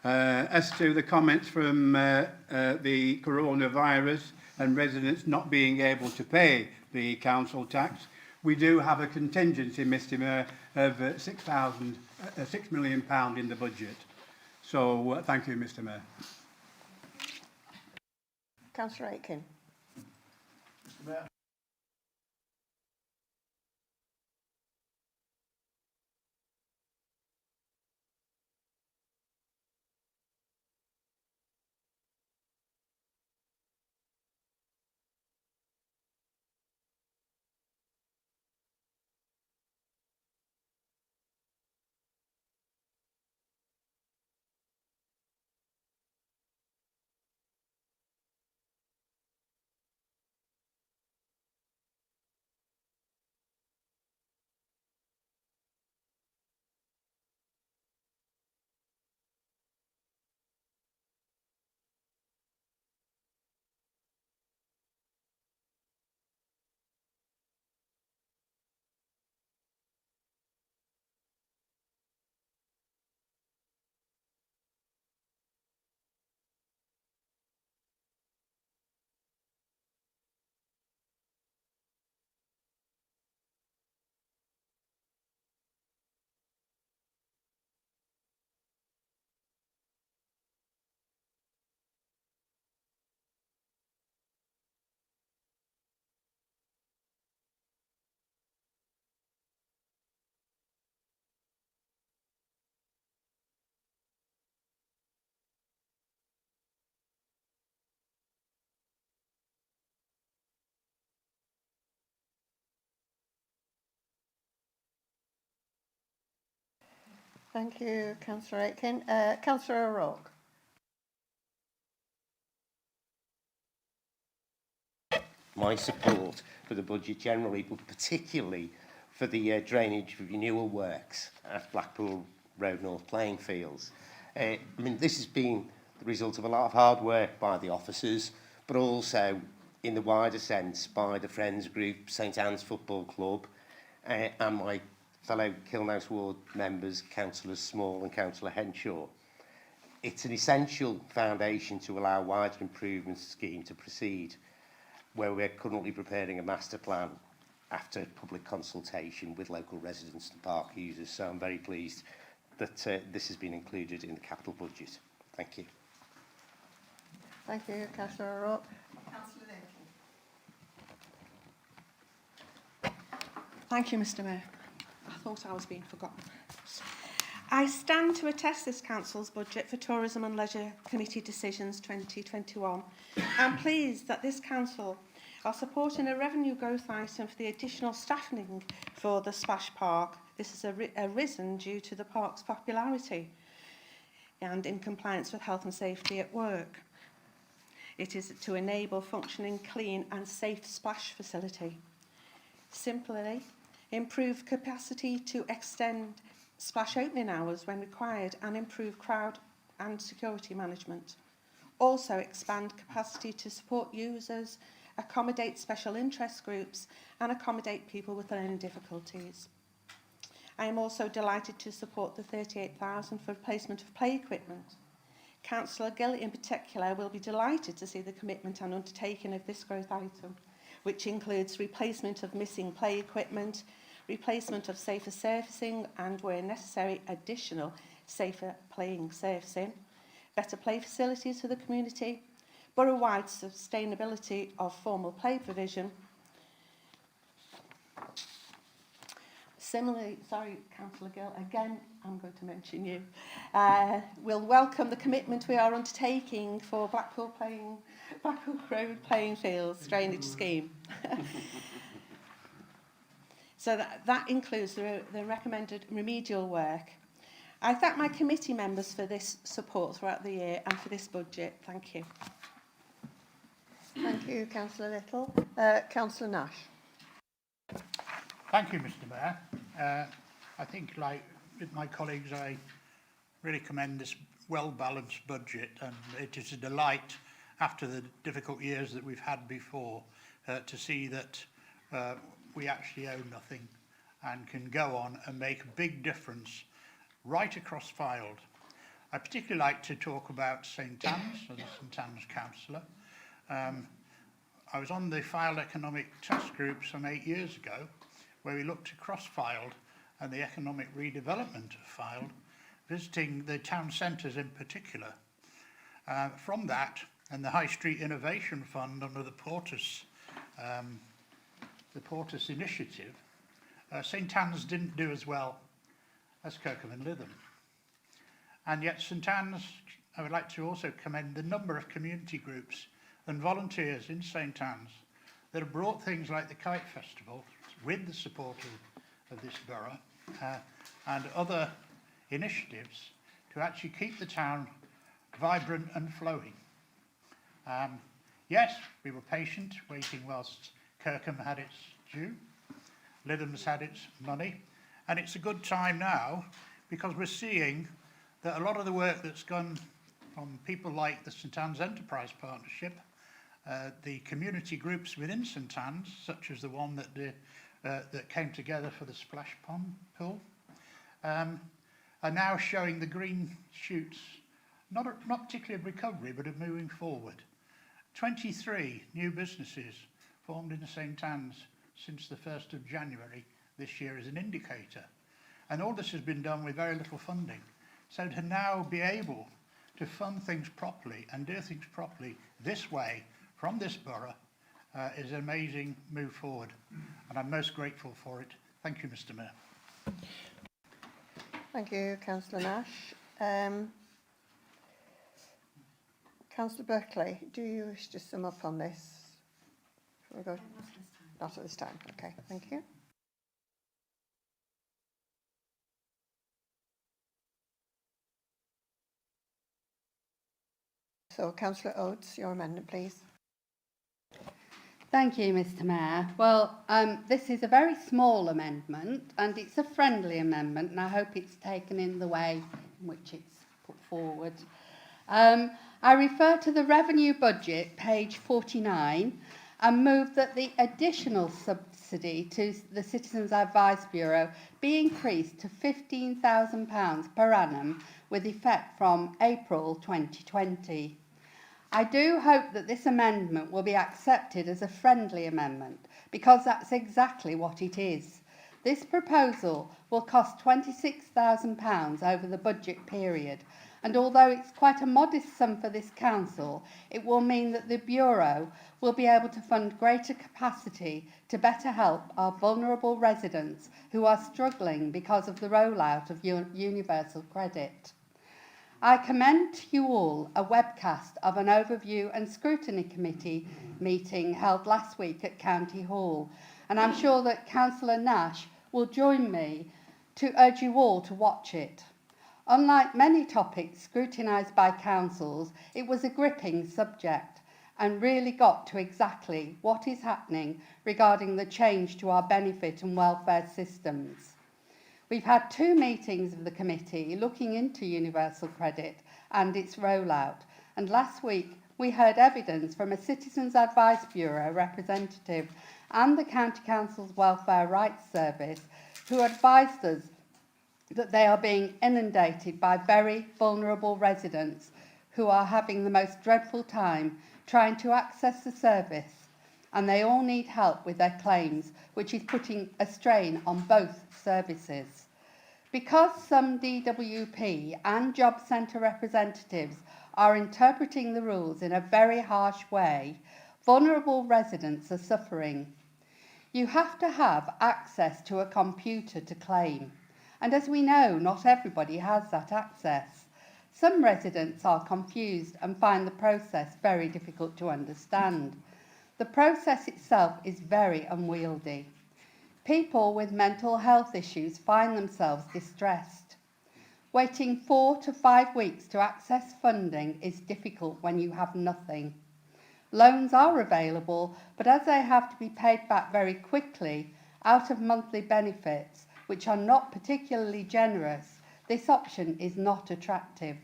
As to the comments from the coronavirus and residents not being able to pay the council tax, we do have a contingency, Mr Mayor, of £6 million in the budget. So thank you, Mr Mayor. Councillor Aitken. Mr Mayor. Thank you, Councillor Aitken. Councillor O'Rourke. My support for the budget generally, but particularly for the drainage renewal works at Blackpool Road North playing fields. I mean, this has been the result of a lot of hard work by the officers, but also, in the wider sense, by the Friends Group, St Anne's Football Club, and my fellow Kilnhouse Ward members, Councillors Small and Councillor Henshaw. It's an essential foundation to allow wider improvement scheme to proceed, where we're currently preparing a master plan after public consultation with local residents and park users. So I'm very pleased that this has been included in the capital budget. Thank you. Thank you, Councillor O'Rourke. Councillor Lincoln. Thank you, Mr Mayor. I thought I was being forgotten. I stand to attest this Council's budget for Tourism and Leisure Committee Decisions 2021. I'm pleased that this Council are supporting a revenue growth item for the additional staffing for the Splash Park. This has arisen due to the park's popularity and in compliance with health and safety at work. It is to enable functioning, clean and safe splash facility. Simply, improve capacity to extend splash opening hours when required and improve crowd and security management. Also expand capacity to support users, accommodate special interest groups and accommodate people with learning difficulties. I am also delighted to support the 38,000 for replacement of play equipment. Councillor Gill in particular will be delighted to see the commitment and undertaking of this growth item, which includes replacement of missing play equipment, replacement of safer surfacing and, where necessary, additional safer playing surfacing, better play facilities for the community, borough-wide sustainability of formal play provision. Similarly, sorry, Councillor Gill, again, I'm going to mention you. We'll welcome the commitment we are undertaking for Blackpool Road playing fields drainage scheme. So that includes the recommended remedial work. I thank my committee members for this support throughout the year and for this budget. Thank you. Thank you, Councillor Little. Councillor Nash. Thank you, Mr Mayor. I think, like with my colleagues, I really commend this well-balanced budget, and it is a delight, after the difficult years that we've had before, to see that we actually owe nothing and can go on and make a big difference right across Fylde. I particularly like to talk about St Anne's, as a St Anne's councillor. I was on the Fylde Economic Task Group some 8 years ago, where we looked across Fylde and the economic redevelopment of Fylde, visiting the town centres in particular. From that, and the High Street Innovation Fund under the Portus initiative, St Anne's didn't do as well as Kirkham and Lytham. And yet St Anne's, I would like to also commend the number of community groups and volunteers in St Anne's that have brought things like the Kite Festival with the support of this borough and other initiatives to actually keep the town vibrant and flowing. Yes, we were patient, waiting whilst Kirkham had its due, Lytham's had its money, and it's a good time now because we're seeing that a lot of the work that's gone from people like the St Anne's Enterprise Partnership, the community groups within St Anne's, such as the one that came together for the splash pond pool, are now showing the green shoots, not particularly of recovery, but of moving forward. 23 new businesses formed in St Anne's since the 1st of January this year is an indicator. And all this has been done with very little funding. So to now be able to fund things properly and do things properly this way from this borough is an amazing move forward. And I'm most grateful for it. Thank you, Mr Mayor. Thank you, Councillor Nash. Councillor Berkeley, do you wish to sum up on this? Shall we go? Not at this time. Okay, thank you. So, Councillor Oates, your amendment, please. Thank you, Mr Mayor. Well, this is a very small amendment and it's a friendly amendment, and I hope it's taken in the way in which it's put forward. I refer to the revenue budget, page 49, and move that the additional subsidy to the Citizens Advice Bureau be increased to £15,000 per annum with effect from April 2020. I do hope that this amendment will be accepted as a friendly amendment, because that's exactly what it is. This proposal will cost £26,000 over the budget period, and although it's quite a modest sum for this council, it will mean that the Bureau will be able to fund greater capacity to better help our vulnerable residents who are struggling because of the rollout of universal credit. I commend to you all a webcast of an overview and scrutiny committee meeting held last week at County Hall, and I'm sure that Councillor Nash will join me to urge you all to watch it. Unlike many topics scrutinised by councils, it was a gripping subject and really got to exactly what is happening regarding the change to our benefit and welfare systems. We've had 2 meetings of the committee looking into universal credit and its rollout, and last week we heard evidence from a Citizens Advice Bureau representative and the County Council's Welfare Rights Service, who advised us that they are being inundated by very vulnerable residents who are having the most dreadful time trying to access the service, and they all need help with their claims, which is putting a strain on both services. Because some DWP and job centre representatives are interpreting the rules in a very harsh way, vulnerable residents are suffering. You have to have access to a computer to claim, and as we know, not everybody has that access. Some residents are confused and find the process very difficult to understand. The process itself is very unwieldy. People with mental health issues find themselves distressed. Waiting 4 to 5 weeks to access funding is difficult when you have nothing. Loans are available, but as they have to be paid back very quickly out of monthly benefits, which are not particularly generous, this option is not attractive.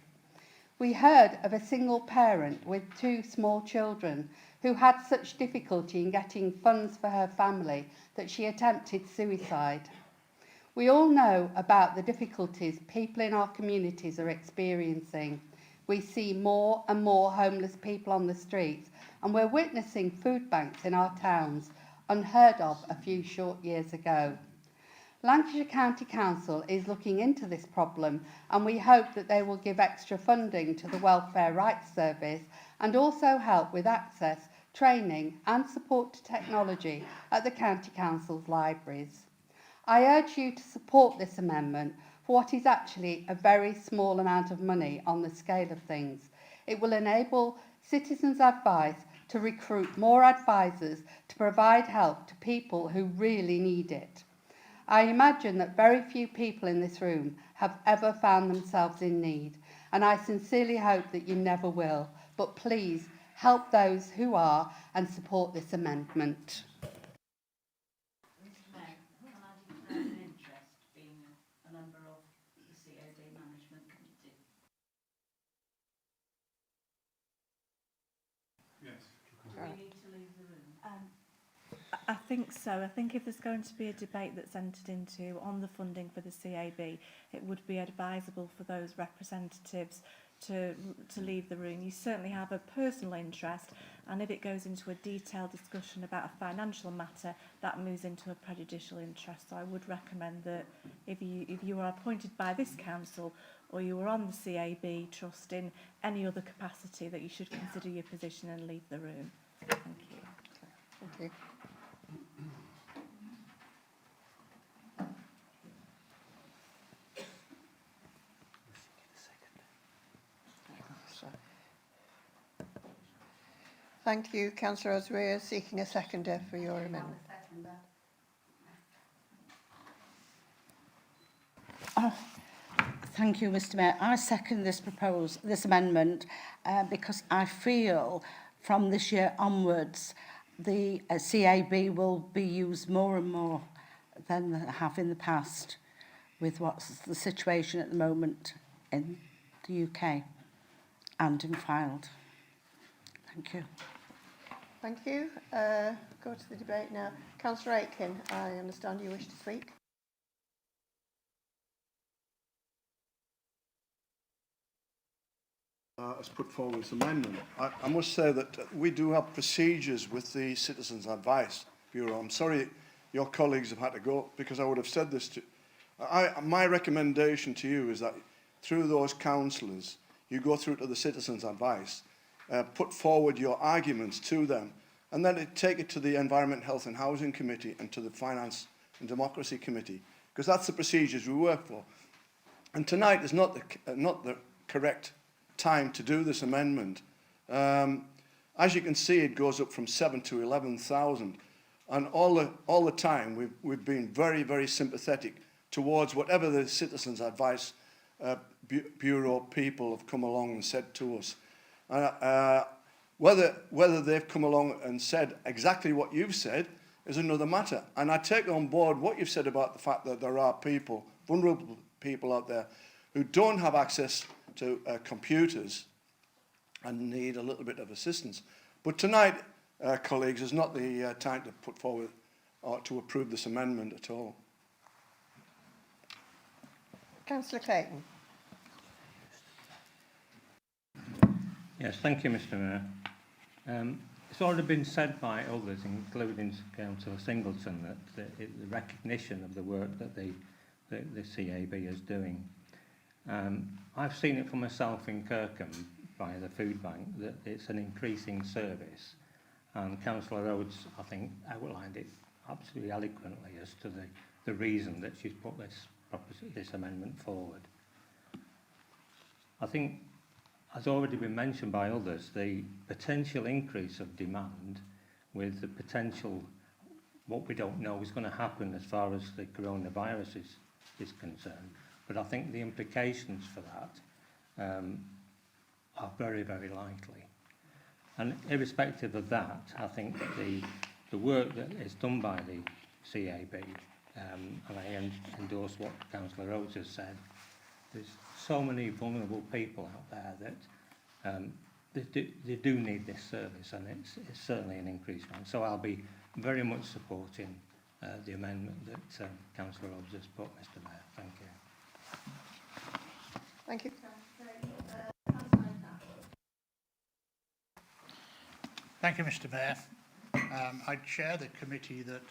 We heard of a single parent with 2 small children who had such difficulty in getting funds for her family that she attempted suicide. We all know about the difficulties people in our communities are experiencing. We see more and more homeless people on the streets, and we're witnessing food banks in our towns, unheard of a few short years ago. Lancashire County Council is looking into this problem, and we hope that they will give extra funding to the Welfare Rights Service and also help with access, training and support to technology at the County Council's libraries. I urge you to support this amendment for what is actually a very small amount of money on the scale of things. It will enable Citizens Advice to recruit more advisors to provide help to people who really need it. I imagine that very few people in this room have ever found themselves in need, and I sincerely hope that you never will, but please help those who are and support this amendment. Mr Mayor, can I declare an interest being a member of the COD Management Committee? Yes. Do we need to leave the room? I think so. I think if there's going to be a debate that's entered into on the funding for the CAB, it would be advisable for those representatives to leave the room. You certainly have a personal interest, and if it goes into a detailed discussion about a financial matter, that moves into a prejudicial interest. So I would recommend that if you are appointed by this council or you are on the CAB trust in any other capacity, that you should consider your position and leave the room. Thank you. Thank you. Thank you, Councillor Oates. We're seeking a seconder for your amendment. Thank you, Mr Mayor. I second this amendment because I feel from this year onwards the CAB will be used more and more than they have in the past with what's the situation at the moment in the UK and in Fylde. Thank you. Thank you. Go to the debate now. Councillor Aitken, I understand you wish to speak. Has put forward this amendment. I must say that we do have procedures with the Citizens Advice Bureau. I'm sorry your colleagues have had to go, because I would have said this to... my recommendation to you is that through those councillors, you go through to the Citizens Advice, put forward your arguments to them, and then take it to the Environment, Health and Housing Committee and to the Finance and Democracy Committee, because that's the procedures we work for. And tonight is not the correct time to do this amendment. As you can see, it goes up from 7 to 11,000, and all the time we've been very, very sympathetic towards whatever the Citizens Advice Bureau people have come along and said to us. Whether they've come along and said exactly what you've said is another matter. And I take on board what you've said about the fact that there are people, vulnerable people out there, who don't have access to computers and need a little bit of assistance. But tonight, colleagues, is not the time to put forward or to approve this amendment at all. Councillor Clayton. Yes, thank you, Mr Mayor. It's already been said by others, including Councillor Singleton, that the recognition of the work that the CAB is doing. I've seen it for myself in Kirkham by the food bank that it's an increasing service, and Councillor Rhodes, I think, outlined it absolutely eloquently as to the reason that she's put this amendment forward. I think, as already been mentioned by others, the potential increase of demand with the potential, what we don't know is going to happen as far as the coronavirus is concerned. But I think the implications for that are very, very likely. And irrespective of that, I think that the work that is done by the CAB, and I endorse what Councillor Rhodes has said, there's so many vulnerable people out there that they do need this service, and it's certainly an increased one. So I'll be very much supporting the amendment that Councillor Rhodes has put, Mr Mayor. Thank you. Thank you. Thank you, Mr Mayor. I chair the committee that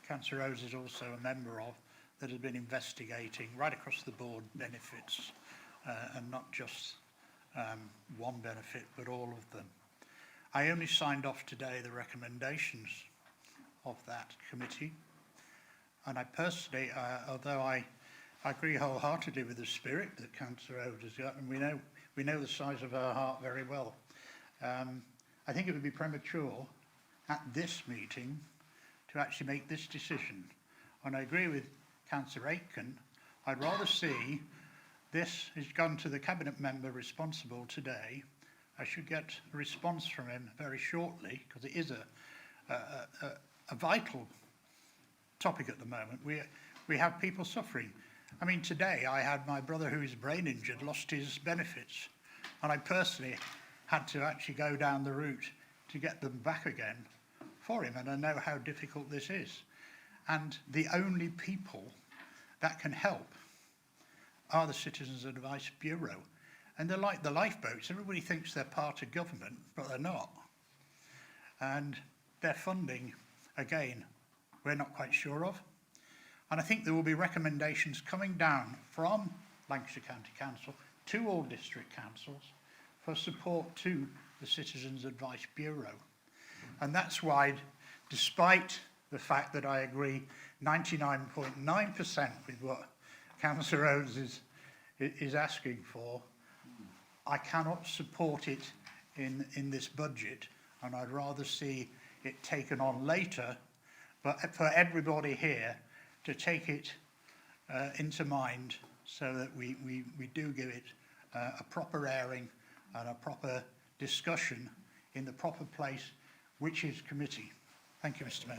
Councillor Rose is also a member of, that has been investigating right across the board benefits, and not just one benefit, but all of them. I only signed off today the recommendations of that committee, and I personally, although I agree wholeheartedly with the spirit that Councillor Rhodes has got, and we know the size of her heart very well. I think it would be premature at this meeting to actually make this decision. And I agree with Councillor Aitken. I'd rather see this has gone to the Cabinet member responsible today. I should get a response from him very shortly, because it is a vital topic at the moment. We have people suffering. I mean, today I had my brother who is brain injured, lost his benefits, and I personally had to actually go down the route to get them back again for him, and I know how difficult this is. And the only people that can help are the Citizens Advice Bureau. And they're like the lifeboats. Everybody thinks they're part of government, but they're not. And their funding, again, we're not quite sure of. And I think there will be recommendations coming down from Lancashire County Council to all district councils for support to the Citizens Advice Bureau. And that's why, despite the fact that I agree 99.9% with what Councillor Rhodes is asking for, I cannot support it in this budget, and I'd rather see it taken on later, but for everybody here to take it into mind so that we do give it a proper airing and a proper discussion in the proper place, which is committee. Thank you, Mr. Mayor.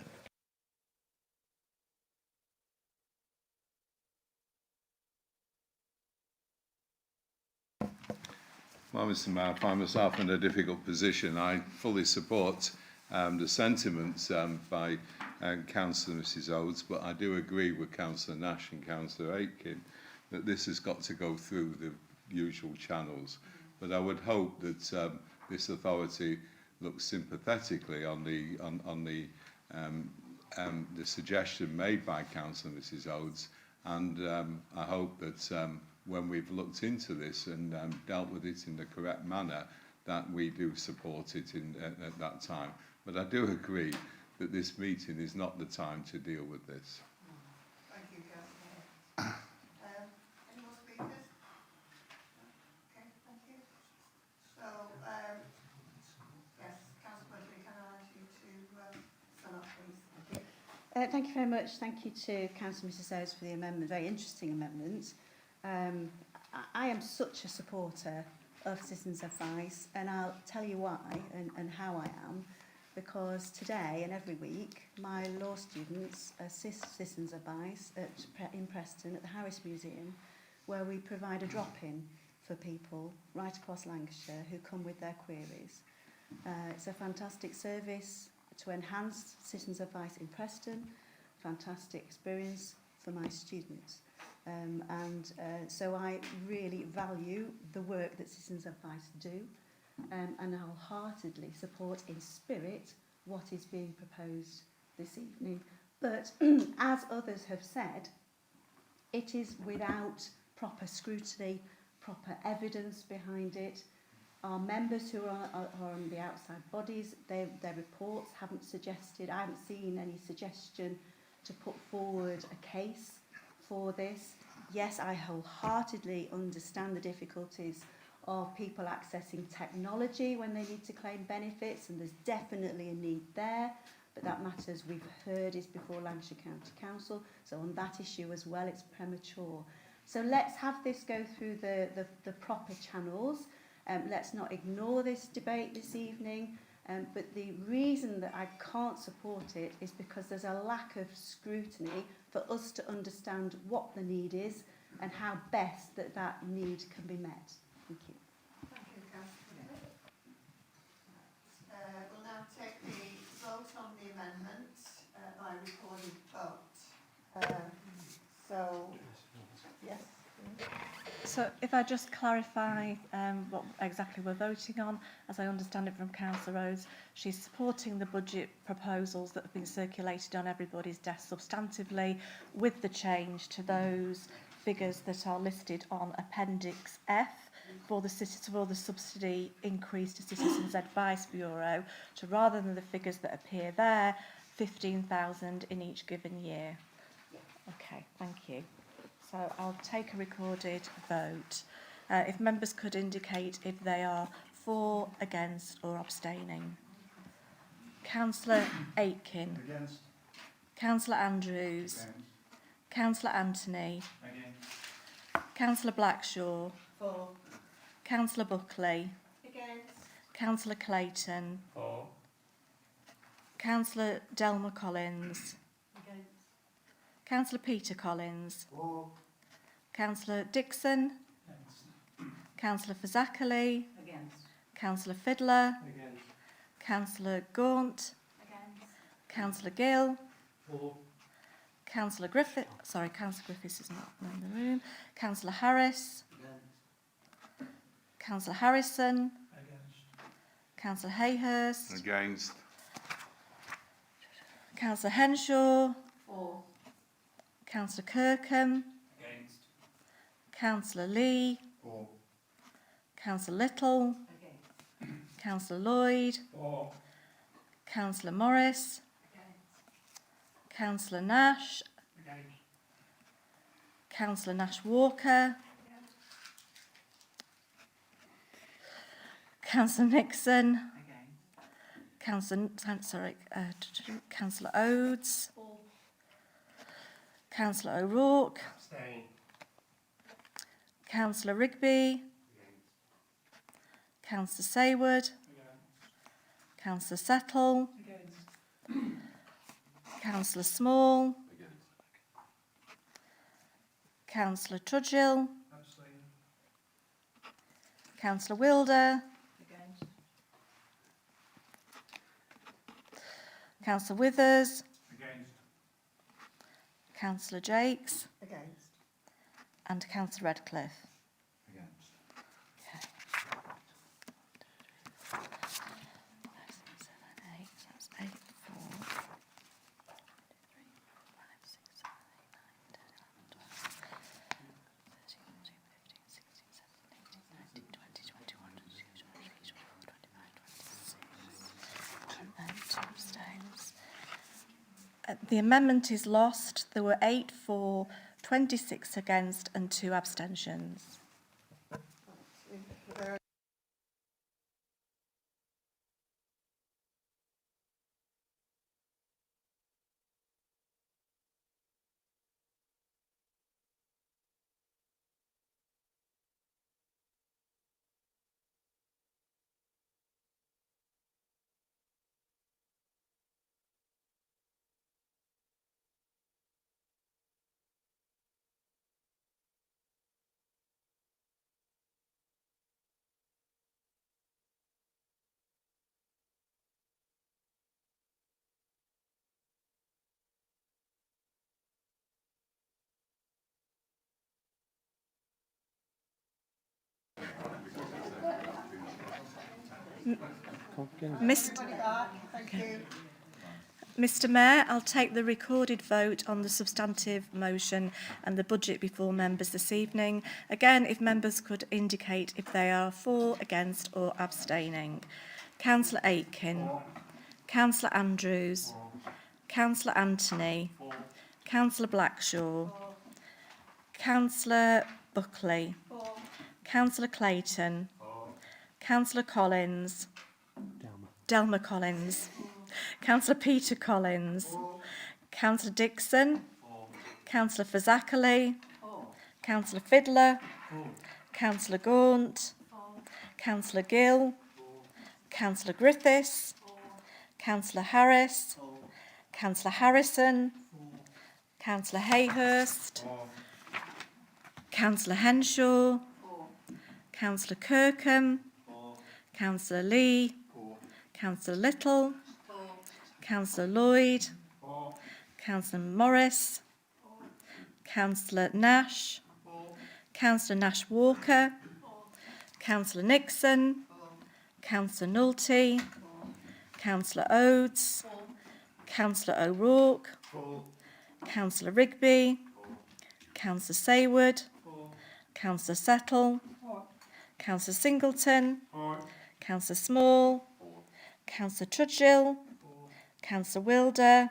Well, Mr. Mayor, I find myself in a difficult position. I fully support the sentiments by Councillor Mrs Oates, but I do agree with Councillor Nash and Councillor Aitken that this has got to go through the usual channels. But I would hope that this authority looks sympathetically on the suggestion made by Councillor Mrs Oates, and I hope that when we've looked into this and dealt with it in the correct manner, that we do support it at that time. But I do agree that this meeting is not the time to deal with this. Thank you, Councillor. Any more speakers? Okay, thank you. So, yes, Councillor Murphy, can I ask you to sum up, please? Thank you very much. Thank you to Councillor Mrs Oates for the amendment, very interesting amendment. I am such a supporter of citizens' advice, and I'll tell you why and how I am, because today and every week my law students assist citizens' advice in Preston at the Harris Museum, where we provide a drop-in for people right across Lancashire who come with their queries. It's a fantastic service to enhance citizens' advice in Preston, fantastic experience for my students. So I really value the work that Citizens Advice do, and I'll heartedly support in spirit what is being proposed this evening. But as others have said, it is without proper scrutiny, proper evidence behind it. Our members who are on the outside bodies, their reports haven't suggested, I haven't seen any suggestion to put forward a case for this. Yes, I wholeheartedly understand the difficulties of people accessing technology when they need to claim benefits, and there's definitely a need there, but that matters, we've heard, is before Lancashire County Council, so on that issue as well it's premature. So let's have this go through the proper channels. Let's not ignore this debate this evening, but the reason that I can't support it is because there's a lack of scrutiny for us to understand what the need is and how best that need can be met. Thank you. Thank you, Councillor. We'll now take the vote on the amendment by recorded vote. Yes. So if I just clarify what exactly we're voting on, as I understand it from Councillor Rose, she's supporting the budget proposals that have been circulated on everybody's desk substantively, with the change to those figures that are listed on Appendix F for the subsidy increase to Citizens Advice Bureau, to rather than the figures that appear there, 15,000 in each given year. Okay, thank you. So I'll take a recorded vote. If members could indicate if they are for, against or abstaining. Councillor Aitken. Against. Councillor Andrews. Against. Councillor Anthony. Against. Councillor Blackshaw. For. Councillor Buckley. Against. Councillor Clayton. For. Councillor Delma Collins. Against. Councillor Peter Collins. For. Councillor Dixon. Councillor Fazakerley. Against. Councillor Fiddler. Against. Councillor Gaunt. Against. Councillor Gill. For. Councillor Griffith. Sorry, Councillor Griffiths is not in the room. Councillor Harris. Against. Councillor Harrison. Against. Councillor Hayhurst. Against. Councillor Henshaw. For. Councillor Kirkham. Against. Councillor Lee. For. Councillor Little. Against. Councillor Lloyd. For. Councillor Morris. Against. Councillor Nash. Against. Councillor Nash Walker. Councillor Nixon. Against. Councillor Oates. For. Councillor O'Rourke. Abstain. Councillor Rigby. Councillor Saywood. Councillor Settle. Councillor Small. Councillor Trudgill. Councillor Wilder. Councillor Withers. Councillor Jakes. Against. And Councillor Redcliffe. That's 8, 4, 2 abstains. The amendment is lost. There were 8 for, 26 against and 2 abstentions. Mr. Mayor, I'll take the recorded vote on the substantive motion and the budget before members this evening. Again, if members could indicate if they are for, against or abstaining. Councillor Aitken. Councillor Andrews. Councillor Anthony. Councillor Blackshaw. Councillor Buckley. Councillor Clayton. Councillor Collins. Delma Collins. Councillor Peter Collins. Councillor Dixon. Councillor Fazakerley. Councillor Fiddler. Councillor Gaunt. Councillor Gill. Councillor Griffiths. Councillor Harris. Councillor Harrison. Councillor Hayhurst. Councillor Henshaw. Councillor Kirkham. Councillor Lee. Councillor Little. Councillor Lloyd. Councillor Morris. Councillor Nash. Councillor Nash Walker. Councillor Nixon. Councillor Nulty. Councillor Odes. Councillor O'Rourke. Councillor Rigby. Councillor Saywood. Councillor Settle. Councillor Singleton. Councillor Small. Councillor Trudgill. Councillor Wilder.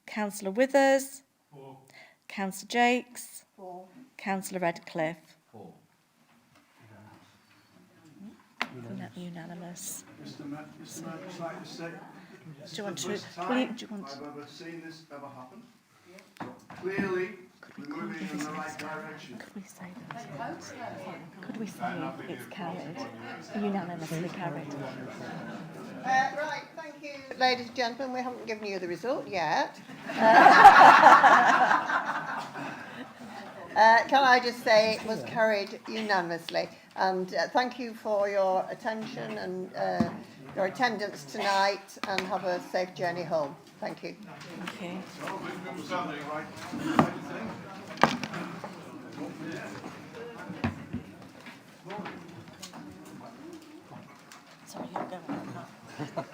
Councillor Withers. Councillor Jakes. Councillor Redcliffe. Unanimous. Mr. Mayor, I'd just like to say, Do you want to? I've ever seen this ever happen. So clearly, we're moving in the right direction. Could we say that? Could we say it's carried? Unanimously carried. Right, thank you, ladies and gentlemen. We haven't given you the result yet. Can I just say it was carried unanimously? And thank you for your attention and your attendance tonight, and have a safe journey home. Thank you. Thank you. Sorry, you're going.